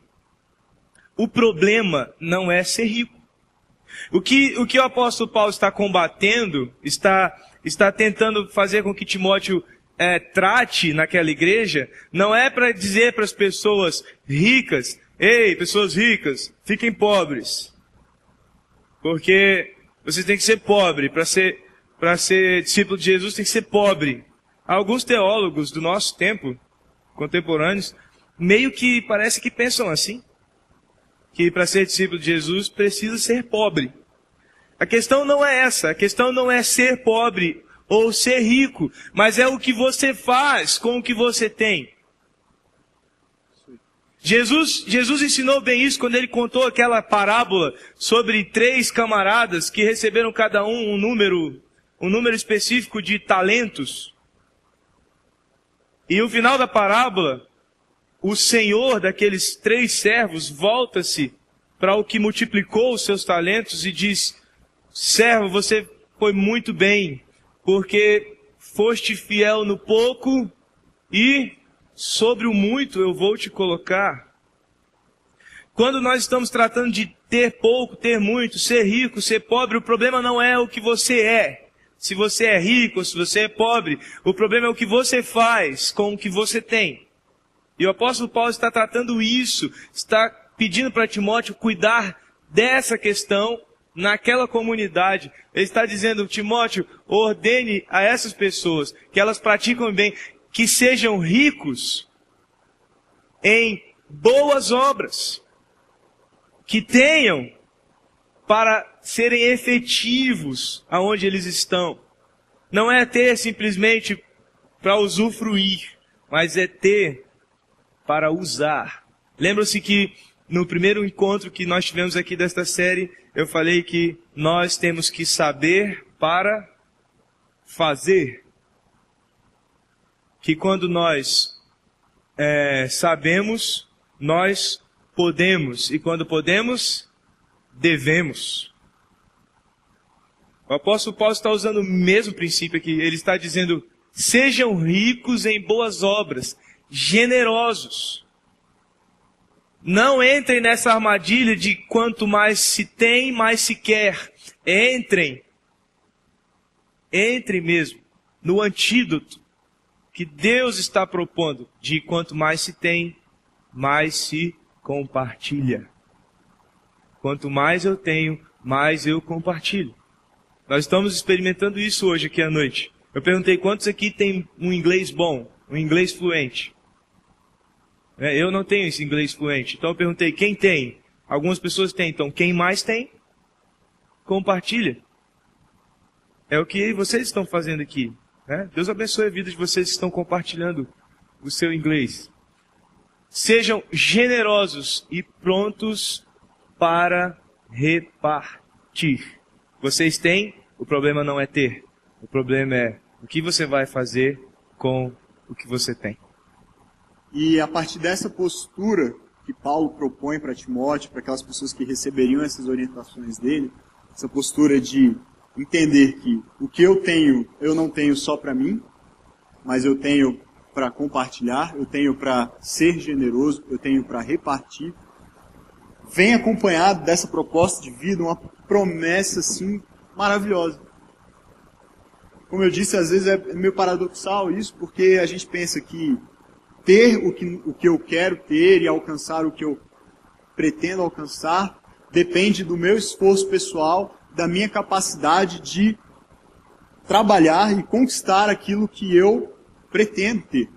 o problema não é ser rico. O que o apóstolo Paulo está combatendo, está tentando fazer com que Timóteo trate naquela igreja, não é para dizer para as pessoas ricas: ei, pessoas ricas, fiquem pobres. Porque você tem que ser pobre. Para ser discípulo de Jesus tem que ser pobre. Alguns teólogos do nosso tempo, contemporâneos, meio que parece que pensam assim. Que para ser discípulo de Jesus precisa ser pobre. A questão não é essa. A questão não é ser pobre ou ser rico. Mas é o que você faz com o que você tem. Jesus ensinou bem isso quando ele contou aquela parábola sobre 3 camaradas que receberam cada um número específico de talentos. E o final da parábola, o senhor daqueles 3 servos volta-se para o que multiplicou os seus talentos e diz: servo, você foi muito bem, porque foste fiel no pouco e sobre o muito eu vou te colocar. Quando nós estamos tratando de ter pouco, ter muito, ser rico, ser pobre, o problema não é o que você é. Se você é rico ou se você é pobre, o problema é o que você faz com o que você tem. E o apóstolo Paulo está tratando isso, está pedindo para Timóteo cuidar dessa questão naquela comunidade. Ele está dizendo: Timóteo, ordene a essas pessoas que elas praticam bem, que sejam ricos em boas obras, que tenham para serem efetivos aonde eles estão. Não é ter simplesmente para usufruir, mas é ter para usar. Lembra-se que no primeiro encontro que nós tivemos aqui desta série, eu falei que nós temos que saber para fazer. Que quando nós sabemos, nós podemos. E quando podemos, devemos. O apóstolo Paulo está usando o mesmo princípio aqui. Ele está dizendo: sejam ricos em boas obras, generosos. Não entrem nessa armadilha de quanto mais se tem, mais se quer. Entrem mesmo no antídoto que Deus está propondo de quanto mais se tem, mais se compartilha. Quanto mais eu tenho, mais eu compartilho. Nós estamos experimentando isso hoje aqui à noite. Eu perguntei quantos aqui tem um inglês bom, um inglês fluente. Eu não tenho esse inglês fluente. Então eu perguntei, quem tem? Algumas pessoas têm. Então quem mais tem? Compartilha. É o que vocês estão fazendo aqui. Deus abençoe a vida de vocês que estão compartilhando o seu inglês. Sejam generosos e prontos para repartir. Vocês têm, o problema não é ter. O problema é o que você vai fazer com o que você tem. E a partir dessa postura que Paulo propõe para Timóteo, para aquelas pessoas que receberiam essas orientações dele, essa postura de entender que o que eu tenho, eu não tenho só para mim, mas eu tenho para compartilhar, eu tenho para ser generoso, eu tenho para repartir, vem acompanhado dessa proposta de vida uma promessa assim maravilhosa. Como eu disse, às vezes é meio paradoxal isso, porque a gente pensa que ter o que eu quero ter e alcançar o que eu pretendo alcançar depende do meu esforço pessoal, da minha capacidade de trabalhar e conquistar aquilo que eu pretendo ter.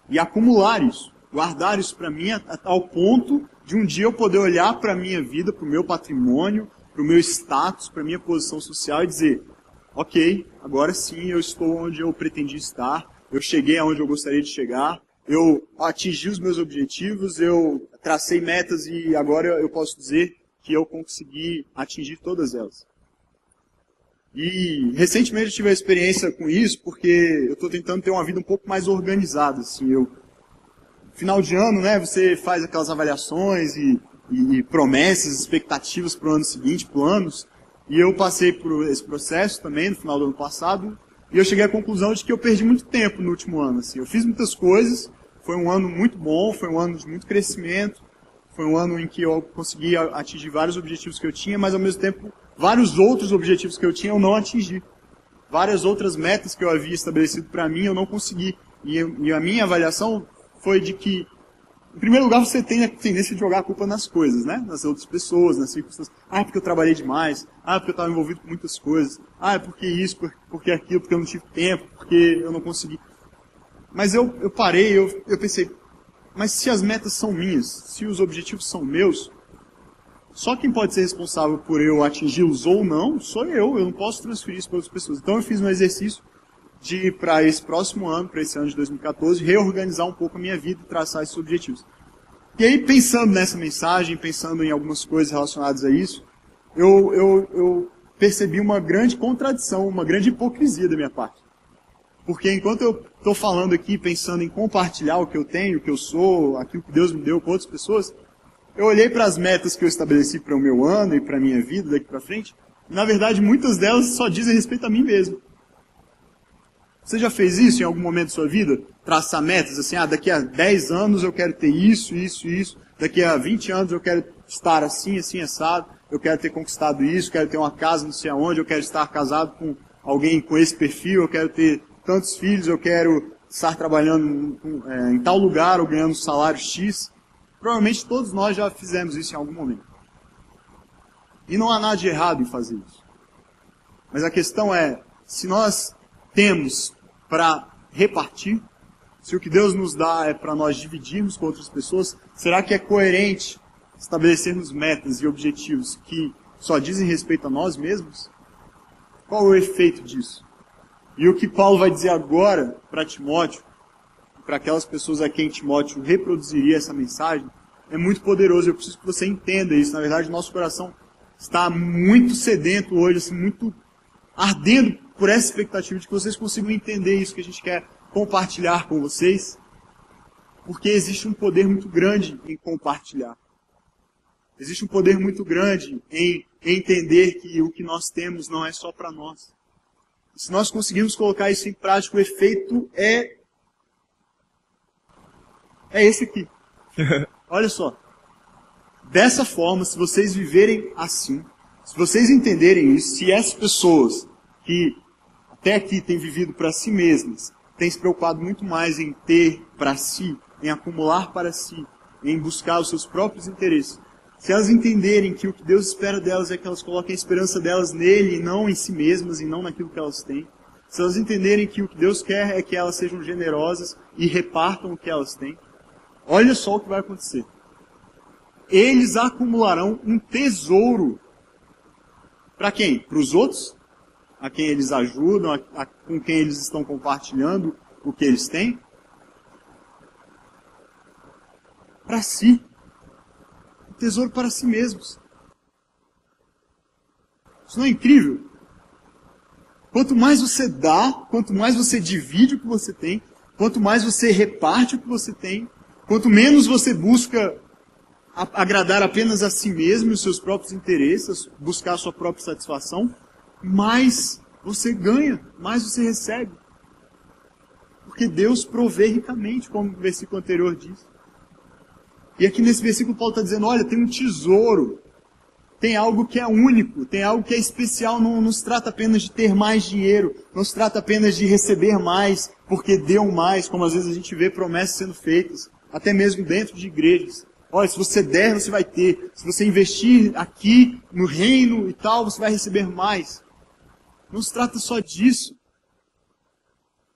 E acumular isso, guardar isso para mim ao ponto de um dia eu poder olhar para a minha vida, para o meu patrimônio, para o meu status, para a minha posição social e dizer: ok, agora sim eu estou onde eu pretendi estar, eu cheguei aonde eu gostaria de chegar, eu atingi os meus objetivos, eu tracei metas e agora eu posso dizer que eu consegui atingir todas elas. E recentemente eu tive a experiência com isso porque eu estou tentando ter uma vida um pouco mais organizada. Assim, final de ano, né, você faz aquelas avaliações e promessas, expectativas para o ano seguinte, planos. E eu passei por esse processo também no final do ano passado. E eu cheguei à conclusão de que eu perdi muito tempo no último ano. Assim. Eu fiz muitas coisas, foi um ano muito bom, foi um ano de muito crescimento, foi um ano em que eu consegui atingir vários objetivos que eu tinha, mas ao mesmo tempo, vários outros objetivos que eu tinha eu não atingi. Várias outras metas que eu havia estabelecido para mim eu não consegui. E a minha avaliação foi de que, em primeiro lugar, você tem a tendência de jogar a culpa nas coisas, né? Nas outras pessoas, nas circunstâncias. Ah, é porque eu trabalhei demais. Ah, é porque eu estava envolvido com muitas coisas. Ah, é porque isso, porque aquilo, porque eu não tive tempo, porque eu não consegui. Mas eu parei, eu pensei, mas se as metas são minhas, se os objetivos são meus, só quem pode ser responsável por eu atingi-los ou não, sou eu não posso transferir isso para outras pessoas. Então eu fiz um exercício de, para esse próximo ano, para esse ano de 2014, reorganizar um pouco a minha vida e traçar esses objetivos. E aí, pensando nessa mensagem, pensando em algumas coisas relacionadas a isso, eu percebi uma grande contradição, uma grande hipocrisia da minha parte. Porque enquanto eu estou falando aqui, pensando em compartilhar o que eu tenho, o que eu sou, aquilo que Deus me deu com outras pessoas, eu olhei para as metas que eu estabeleci para o meu ano e para a minha vida daqui para frente, e na verdade muitas delas só dizem respeito a mim mesmo. Você já fez isso em algum momento da sua vida? Traçar metas assim, daqui a 10 anos eu quero ter isso, isso, isso, daqui a 20 anos eu quero estar assim, assim, assado, eu quero ter conquistado isso, quero ter uma casa não sei aonde, eu quero estar casado com alguém com esse perfil, eu quero ter tantos filhos, eu quero estar trabalhando em tal lugar ou ganhando um salário X. Provavelmente todos nós já fizemos isso em algum momento. E não há nada de errado em fazer isso. Mas a questão é, se nós temos para repartir, se o que Deus nos dá é para nós dividirmos com outras pessoas, será que é coerente estabelecermos metas e objetivos que só dizem respeito a nós mesmos? Qual é o efeito disso? E o que Paulo vai dizer agora para Timóteo, para aquelas pessoas a quem Timóteo reproduziria essa mensagem, é muito poderoso. Eu preciso que você entenda isso. Na verdade, nosso coração está muito sedento hoje, assim, muito ardendo por essa expectativa de que vocês consigam entender isso que a gente quer compartilhar com vocês, porque existe um poder muito grande em compartilhar. Existe um poder muito grande em entender que o que nós temos não é só para nós. Se nós conseguirmos colocar isso em prática, o efeito é esse aqui. Olha só. Dessa forma, se vocês viverem assim, se vocês entenderem isso, se essas pessoas que até aqui têm vivido para si mesmas, têm se preocupado muito mais em ter para si, em acumular para si, em buscar os seus próprios interesses, se elas entenderem que o que Deus espera delas é que elas coloquem a esperança delas nele e não em si mesmas e não naquilo que elas têm, se elas entenderem que o que Deus quer é que elas sejam generosas e repartam o que elas têm, olha só o que vai acontecer. Eles acumularão um tesouro. Para quem? Para os outros? A quem eles ajudam, com quem eles estão compartilhando o que eles têm? Para si. Um tesouro para si mesmos. Isso não é incrível? Quanto mais você dá, quanto mais você divide o que você tem, quanto mais você reparte o que você tem, quanto menos você busca agradar apenas a si mesmo e os seus próprios interesses, buscar a sua própria satisfação, mais você ganha, mais você recebe. Porque Deus provê ricamente, como o versículo anterior diz. E aqui nesse versículo Paulo está dizendo, olha, tem um tesouro, tem algo que é único, tem algo que é especial, não se trata apenas de ter mais dinheiro, não se trata apenas de receber mais, porque deu mais, como às vezes a gente vê promessas sendo feitas, até mesmo dentro de igrejas. Olha, se você der, você vai ter. Se você investir aqui, no reino e tal, você vai receber mais. Não se trata só disso.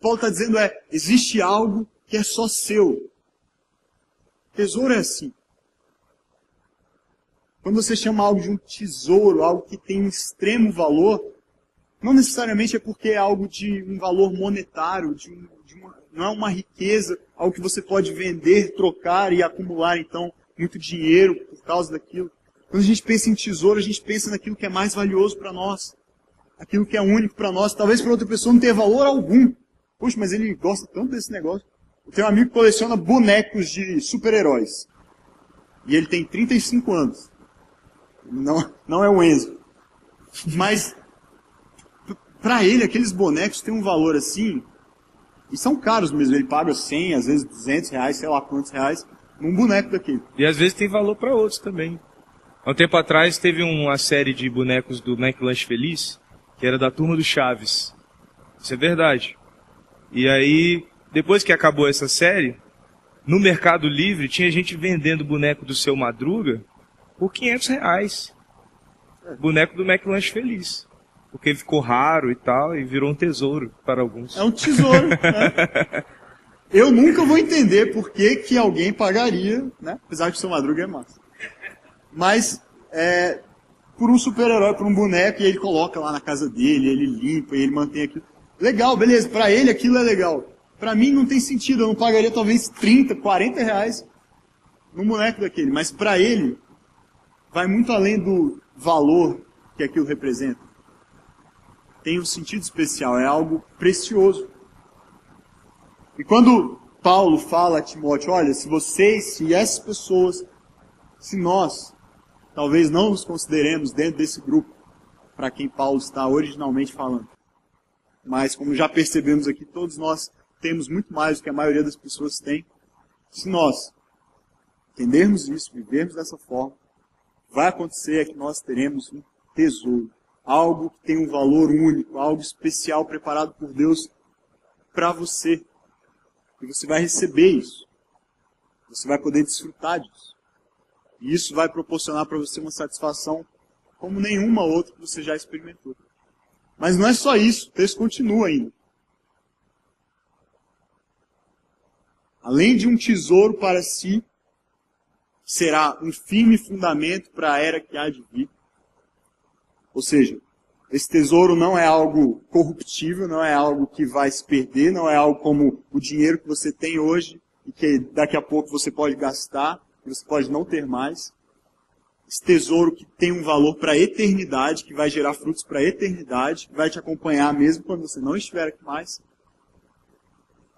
Paulo está dizendo existe algo que é só seu. Tesouro é assim. Quando você chama algo de um tesouro, algo que tem um extremo valor, não necessariamente é porque é algo de um valor monetário, não é uma riqueza, algo que você pode vender, trocar e acumular, então, muito dinheiro por causa daquilo. Quando a gente pensa em tesouro, a gente pensa naquilo que é mais valioso para nós. Aquilo que é único para nós. Talvez para outra pessoa não tenha valor algum. Poxa, mas ele gosta tanto desse negócio. Eu tenho um amigo que coleciona bonecos de super-heróis. E ele tem 35 anos. Não é o Enzo. Mas, para ele, aqueles bonecos têm um valor assim. E são caros mesmo. Ele paga 100, às vezes 200 reais, sei lá quantos reais, num boneco daquele. E às vezes tem valor para outros também. Há um tempo atrás teve uma série de bonecos do McLanche Feliz, que era da turma do Chaves. Isso é verdade. E aí, depois que acabou essa série, no Mercado Livre tinha gente vendendo boneco do Seu Madruga por 500 reais. Boneco do McLanche Feliz. Porque ele ficou raro e tal, e virou um tesouro para alguns. É um tesouro, né? Eu nunca vou entender por que alguém pagaria, né? Apesar que o Seu Madruga é massa. Mas, por um super-herói, por um boneco, e ele coloca lá na casa dele, ele limpa, e ele mantém aquilo. Legal, beleza, pra ele aquilo é legal. Pra mim não tem sentido, eu não pagaria talvez 30, 40 reais num boneco daquele. Mas pra ele, vai muito além do valor que aquilo representa. Tem um sentido especial, é algo precioso. E quando Paulo fala a Timóteo, olha, se essas pessoas, se nós, talvez não nos consideremos dentro desse grupo, para quem Paulo está originalmente falando, mas como já percebemos aqui, todos nós temos muito mais do que a maioria das pessoas tem. Se nós entendermos isso, vivermos dessa forma, vai acontecer é que nós teremos um tesouro, algo que tem um valor único, algo especial preparado por Deus para você. E você vai receber isso. Você vai poder desfrutar disso. E isso vai proporcionar para você uma satisfação como nenhuma outra que você já experimentou. Mas não é só isso, o texto continua ainda. Além de um tesouro para si, será um firme fundamento para a era que há de vir. Ou seja, esse tesouro não é algo corruptível, não é algo que vai se perder, não é algo como o dinheiro que você tem hoje e que daqui a pouco você pode gastar e você pode não ter mais. Esse tesouro que tem um valor para a eternidade, que vai gerar frutos para a eternidade, que vai te acompanhar mesmo quando você não estiver aqui mais.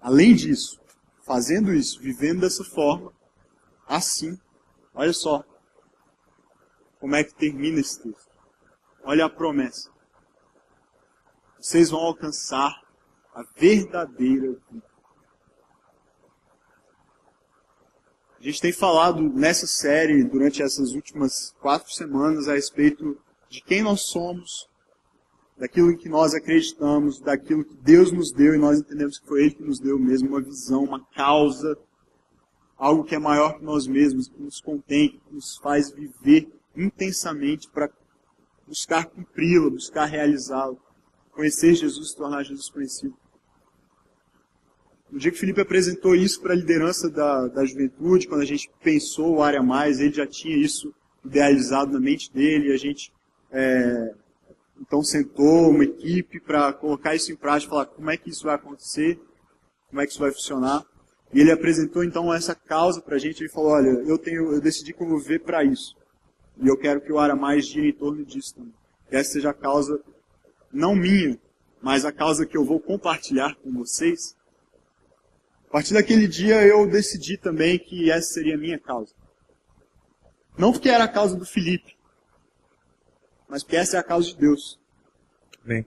Além disso, fazendo isso, vivendo dessa forma, assim, olha só como é que termina esse texto. Olha a promessa. Vocês vão alcançar a verdadeira vida. A gente tem falado nessa série, durante essas últimas 4 semanas, a respeito de quem nós somos, daquilo em que nós acreditamos, daquilo que Deus nos deu, e nós entendemos que foi Ele que nos deu mesmo uma visão, uma causa, algo que é maior que nós mesmos, que nos contém, que nos faz viver intensamente para buscar cumpri-la, buscar realizá-la, conhecer Jesus, se tornar Jesus conhecido. No dia que Felipe apresentou isso para a liderança da juventude, quando a gente pensou o Área Mais, ele já tinha isso idealizado na mente dele, e a gente então sentou uma equipe para colocar isso em prática, falar como é que isso vai acontecer, como é que isso vai funcionar. E ele apresentou então essa causa para a gente, ele falou, olha, eu decidi que eu vou viver para isso. E eu quero que o Área Mais gire em torno disso também. Que essa seja a causa, não minha, mas a causa que eu vou compartilhar com vocês. A partir daquele dia eu decidi também que essa seria a minha causa. Não porque era a causa do Felipe, mas porque essa é a causa de Deus. Bem.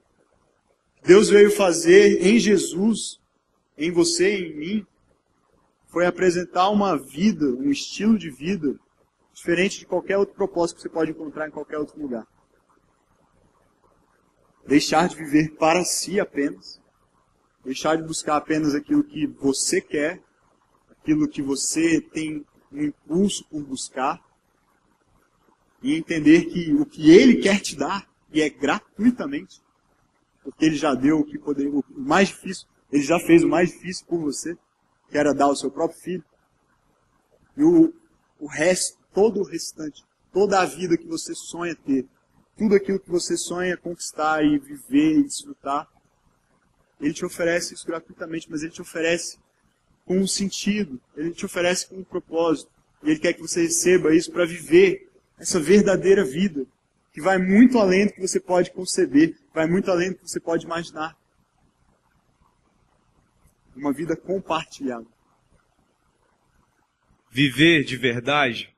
Deus veio fazer em Jesus, em você e em mim, foi apresentar uma vida, um estilo de vida, diferente de qualquer outro propósito que você pode encontrar em qualquer outro lugar. Deixar de viver para si apenas. Deixar de buscar apenas aquilo que você quer, aquilo que você tem um impulso por buscar. E entender que o que Ele quer te dar, e é gratuitamente, porque Ele já deu o mais difícil, Ele já fez o mais difícil por você, que era dar o seu próprio filho. E o resto, todo o restante, toda a vida que você sonha ter, tudo aquilo que você sonha conquistar e viver e desfrutar, Ele te oferece isso gratuitamente, mas Ele te oferece com um sentido, Ele te oferece com um propósito. E Ele quer que você receba isso para viver essa verdadeira vida, que vai muito além do que você pode conceber, vai muito além do que você pode imaginar. Uma vida compartilhada. Viver de verdade,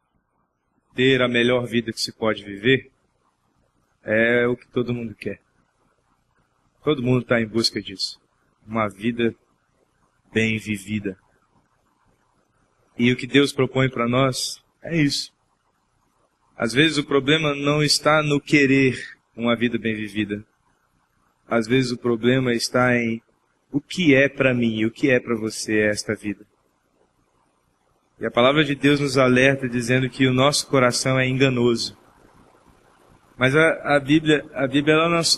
ter a melhor vida que se pode viver, é o que todo mundo quer. Todo mundo está em busca disso. Uma vida bem vivida. E o que Deus propõe para nós é isso. Às vezes o problema não está no querer uma vida bem vivida. Às vezes o problema está em o que é para mim e o que é para você esta vida. E a palavra de Deus nos alerta dizendo que o nosso coração é enganoso. Mas a Bíblia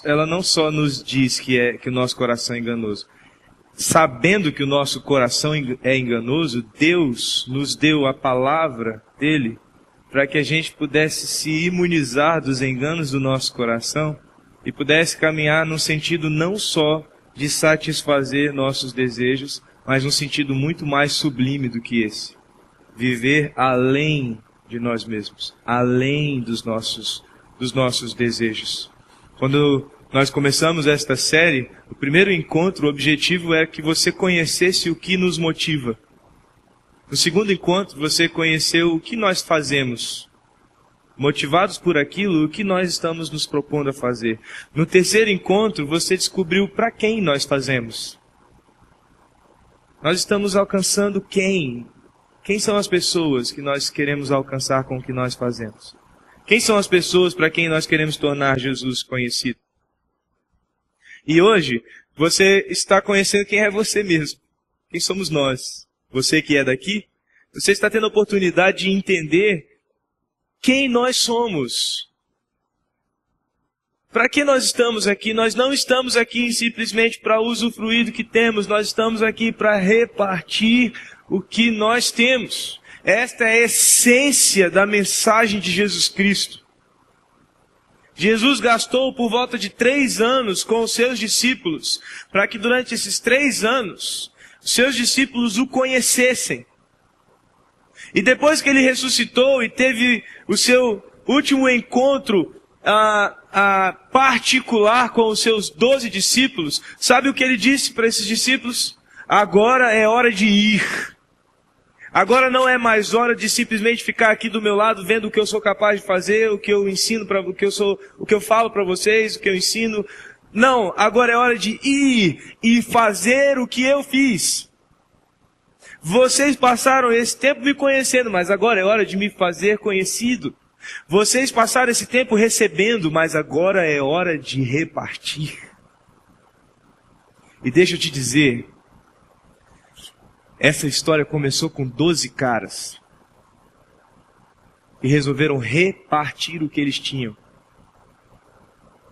ela não só nos diz que o nosso coração é enganoso. Sabendo que o nosso coração é enganoso, Deus nos deu a palavra dele para que a gente pudesse se imunizar dos enganos do nosso coração e pudesse caminhar num sentido não só de satisfazer nossos desejos, mas num sentido muito mais sublime do que esse. Viver além de nós mesmos, além dos nossos desejos. Quando nós começamos esta série, o primeiro encontro, o objetivo é que você conhecesse o que nos motiva. No segundo encontro, você conheceu o que nós fazemos. Motivados por aquilo, o que nós estamos nos propondo a fazer. No terceiro encontro, você descobriu para quem nós fazemos. Nós estamos alcançando quem? Quem são as pessoas que nós queremos alcançar com o que nós fazemos? Quem são as pessoas para quem nós queremos tornar Jesus conhecido? E hoje, você está conhecendo quem é você mesmo. Quem somos nós? Você que é daqui, você está tendo a oportunidade de entender quem nós somos. Para que nós estamos aqui? Nós não estamos aqui simplesmente para usufruir do que temos, nós estamos aqui para repartir o que nós temos. Esta é a essência da mensagem de Jesus Cristo. Jesus gastou por volta de 3 anos com os seus discípulos, para que durante esses 3 anos, os seus discípulos o conhecessem. E depois que ele ressuscitou e teve o seu último encontro particular com os seus 12 discípulos, sabe o que ele disse para esses discípulos? Agora é hora de ir. Agora não é mais hora de simplesmente ficar aqui do meu lado vendo o que eu sou capaz de fazer, o que eu ensino para o que eu falo para vocês, o que eu ensino. Não, agora é hora de ir e fazer o que eu fiz. Vocês passaram esse tempo me conhecendo, mas agora é hora de me fazer conhecido. Vocês passaram esse tempo recebendo, mas agora é hora de repartir. E deixa eu te dizer, essa história começou com 12 caras. E resolveram repartir o que eles tinham.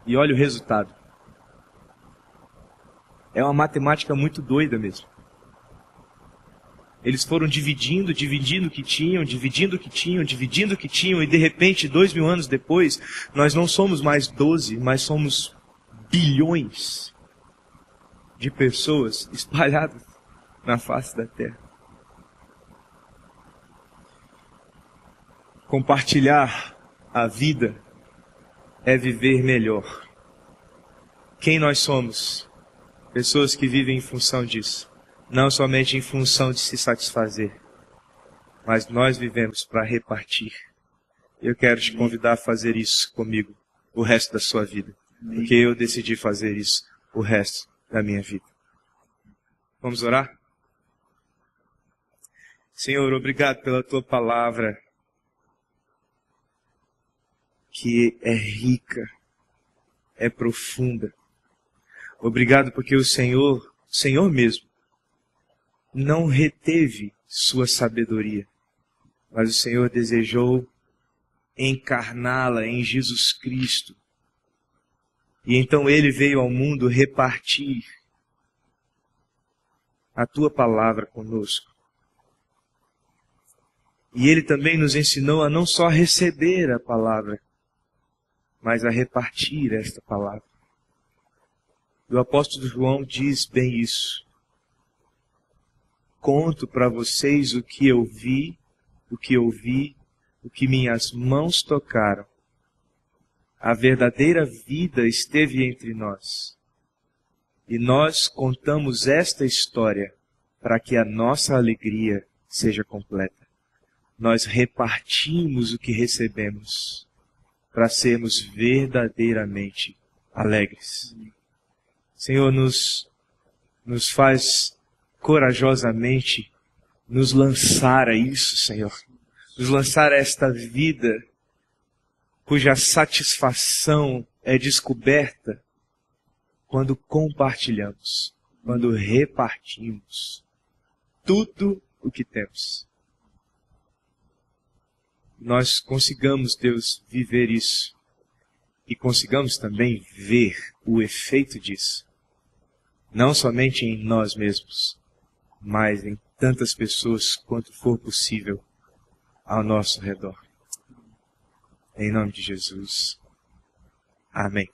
E olha o resultado. É uma matemática muito doida mesmo. Eles foram dividindo o que tinham, e de repente, 2000 anos depois, nós não somos mais 12, mas somos bilhões de pessoas espalhadas na face da terra. Compartilhar a vida é viver melhor. Quem nós somos? Pessoas que vivem em função disso. Não somente em função de se satisfazer, mas nós vivemos para repartir. Eu quero te convidar a fazer isso comigo o resto da sua vida, porque eu decidi fazer isso o resto da minha vida. Vamos orar? Senhor, obrigado pela tua palavra, que é rica, é profunda. Obrigado porque o Senhor mesmo, não reteve sua sabedoria, mas o Senhor desejou encarná-la em Jesus Cristo. E então Ele veio ao mundo repartir a Tua palavra conosco. E Ele também nos ensinou a não só receber a palavra, mas a repartir esta palavra. E o apóstolo João diz bem isso. Conto para vocês o que eu vi, o que ouvi, o que minhas mãos tocaram. A verdadeira vida esteve entre nós. E nós contamos esta história para que a nossa alegria seja completa. Nós repartimos o que recebemos para sermos verdadeiramente alegres. Senhor, nos faz corajosamente nos lançar a isso, Senhor. Nos lançar a esta vida cuja satisfação é descoberta quando compartilhamos, quando repartimos tudo o que temos. Nós consigamos, Deus, viver isso e consigamos também ver o efeito disso, não somente em nós mesmos, mas em tantas pessoas quanto for possível ao nosso redor. Em nome de Jesus. Amém.